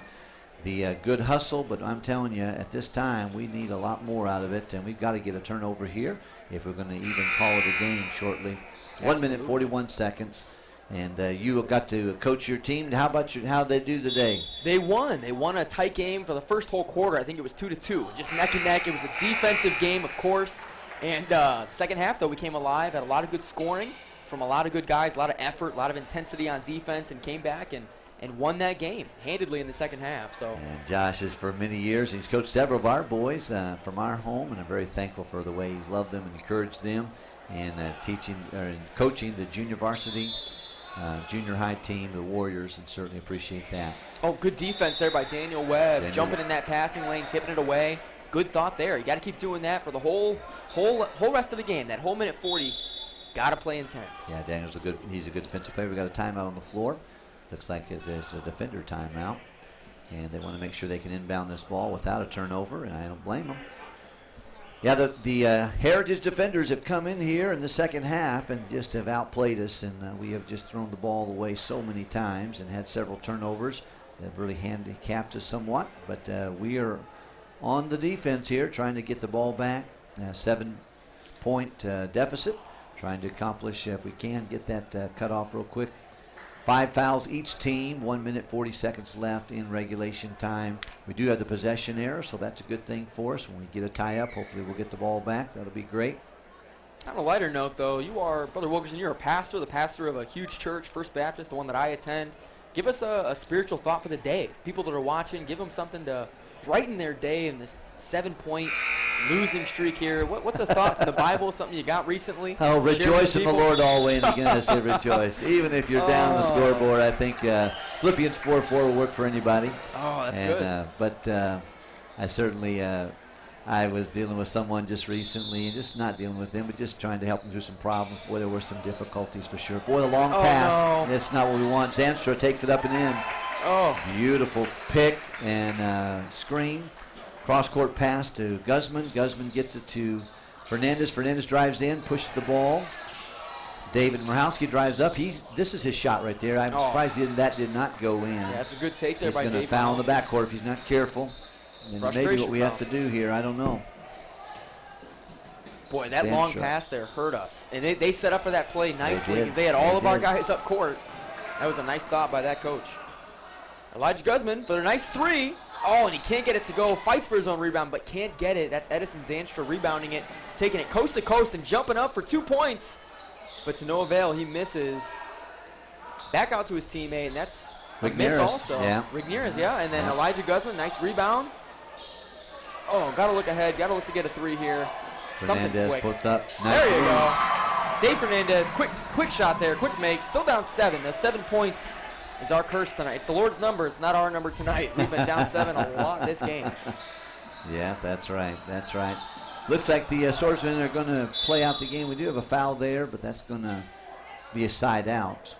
the good hustle, but I'm telling you, at this time, we need a lot more out of it, and we've got to get a turnover here if we're going to even call it a game shortly. Absolutely. 1 minute, 41 seconds, and you got to coach your team. How about how'd they do today? They won. They won a tight game for the first whole quarter. I think it was 2-2, just neck and neck. It was a defensive game, of course, and second half, though, we came alive, had a lot of good scoring from a lot of good guys, a lot of effort, a lot of intensity on defense, and came back and won that game handedly in the second half. So. And Josh is for many years. He's coached several of our boys from our home, and I'm very thankful for the way he's loved them and encouraged them, and teaching or coaching the junior varsity, junior high team, the Warriors, and certainly appreciate that. Oh, good defense there by Daniel Webb, jumping in that passing lane, tipping it away. Good thought there. You got to keep doing that for the whole rest of the game. That whole minute 40, got to play intense. Yeah, Daniel's he's a good defensive player. We got a timeout on the floor. Looks like it's a defender timeout, and they want to make sure they can inbound this ball without a turnover, and I don't blame them. Yeah, the Heritage defenders have come in here in the second half and just have outplayed us, and we have just thrown the ball away so many times and had several turnovers that have really handicapped us somewhat, but we are on the defense here, trying to get the ball back. 7-point deficit, trying to accomplish, if we can, get that cut off real quick. 5 fouls each team, 1 minute, 40 seconds left in regulation time. We do have the possession error, so that's a good thing for us. When we get a tie-up, hopefully we'll get the ball back. That'll be great. On a lighter note, though, you are, Brother Wilkerson, you're a pastor, the pastor of a huge church, First Baptist, the one that I attend. Give us a spiritual thought for the day. People that are watching, give them something to brighten their day in this 7-point losing streak here. What's a thought from the Bible, something you got recently? Oh, rejoice in the Lord always, and again I say rejoice. Even if you're down the scoreboard, I think Philippians 4:4 will work for anybody. Oh, that's good. But I certainly, I was dealing with someone just recently, and just not dealing with them, but just trying to help them through some problems. Boy, there were some difficulties for sure. Boy, the long pass, that's not what we want. Zanstra takes it up and in. Oh. Beautiful pick and screen. Cross-court pass to Guzman. Guzman gets it to Fernandez. Fernandez drives in, pushes the ball. David Murhowski drives up. This is his shot right there. I'm surprised that did not go in. Yeah, that's a good take there by David. He's going to foul in the backcourt if he's not careful. And maybe what we have to do here, I don't know. Boy, that long pass there hurt us. And they set up for that play nicely because they had all of our guys up court. That was a nice thought by that coach. Elijah Guzman for their nice 3. Oh, and he can't get it to go. Fights for his own rebound, but can't get it. That's Edison Zanstra rebounding it, taking it coast to coast and jumping up for 2 points. But to no avail, he misses. Back out to his teammate, and that's a miss also. Yeah. Ragnaros, yeah. And then Elijah Guzman, nice rebound. Oh, got to look ahead. Got to look to get a 3 here. Something quick. Puts up. Nice. There you go. Dave Fernandez, quick shot there, quick make. Still down 7. Those 7 points is our curse tonight. It's the Lord's number. It's not our number tonight. We've been down 7 a lot this game. Yeah, that's right. That's right. Looks like the Swordsmen are going to play out the game. We do have a foul there, but that's going to be a side out.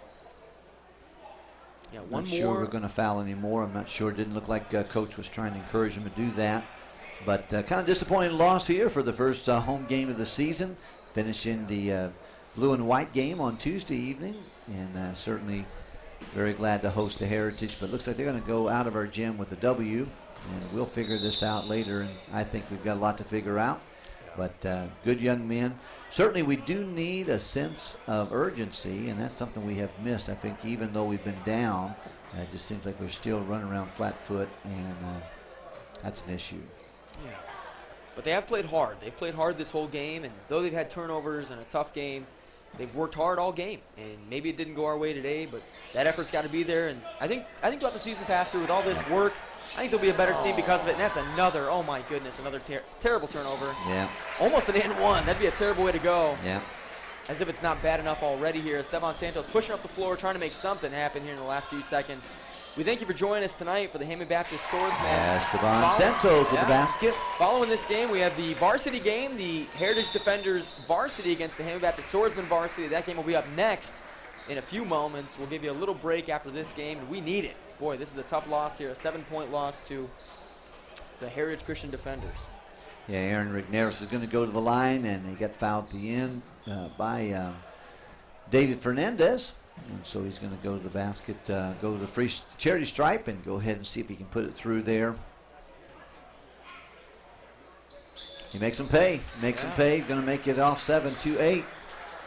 Yeah, I'm not sure we're going to foul anymore. I'm not sure. It didn't look like Coach was trying to encourage him to do that. But kind of disappointing loss here for the first home game of the season, finishing the blue and white game on Tuesday evening, and certainly very glad to host the Heritage. But looks like they're going to go out of our gym with a W, and we'll figure this out later, and I think we've got a lot to figure out. But good young men. Certainly we do need a sense of urgency, and that's something we have missed. I think even though we've been down, it just seems like we're still running around flat foot, and that's an issue. Yeah, but they have played hard. They've played hard this whole game, and though they've had turnovers and a tough game, they've worked hard all game. And maybe it didn't go our way today, but that effort's got to be there. And I think throughout the season, Pastor, with all this work I think they'll be a better team because of it. And that's another, oh my goodness, another terrible turnover. Yeah. Almost an and one. That'd be a terrible way to go. Yeah. As if it's not bad enough already here. Esteban Santos pushing up the floor, trying to make something happen here in the last few seconds. We thank you for joining us tonight for the Hammond Baptist Swordsmen. Esteban Santos with the basket. Following this game, we have the varsity game, the Heritage Defenders varsity against the Hammond Baptist Swordsmen varsity. That game will be up next in a few moments. We'll give you a little break after this game, and we need it. Boy, this is a tough loss here, a 7-point loss to the Heritage Christian Defenders. Yeah, Aaron Ragnaros is going to go to the line, and he got fouled at the end by David Fernandez. And so he's going to go to the basket, go to the free charity stripe, and go ahead and see if he can put it through there. He makes him pay. Makes him pay. Going to make it off 7-8.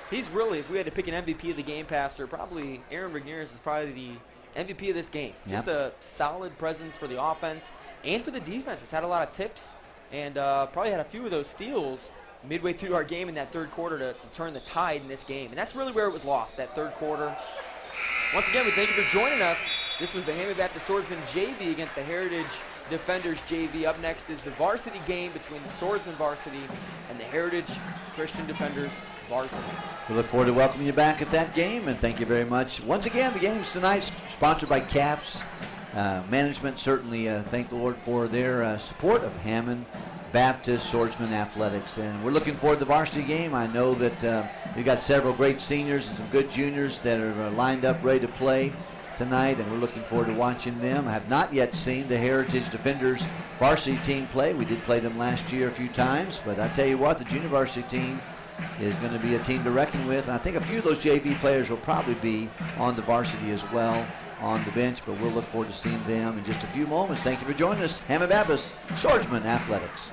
He's really, if we had to pick an MVP of the game, Pastor, probably Aaron Ragnaros is probably the MVP of this game. Just a solid presence for the offense and for the defense. It's had a lot of tips and probably had a few of those steals midway through our game in that third quarter to turn the tide in this game. And that's really where it was lost, that third quarter. Once again, we thank you for joining us. This was the Hammond Baptist Swordsmen JV against the Heritage Defenders JV. Up next is the varsity game between the Swordsmen varsity and the Heritage Christian Defenders varsity. We look forward to welcoming you back at that game, and thank you very much. Once again, the game's tonight sponsored by CAPS. Management certainly thank the Lord for their support of Hammond Baptist Swordsman Athletics, and we're looking forward to the varsity game. I know that we've got several great seniors and some good juniors that are lined up ready to play tonight, and we're looking forward to watching them. I have not yet seen the Heritage Defenders varsity team play. We did play them last year a few times, but I tell you what, the junior varsity team is going to be a team to reckon with, and I think a few of those JV players will probably be on the varsity as well on the bench, but we'll look forward to seeing them in just a few moments. Thank you for joining us. Hammond Baptist Swordsman Athletics.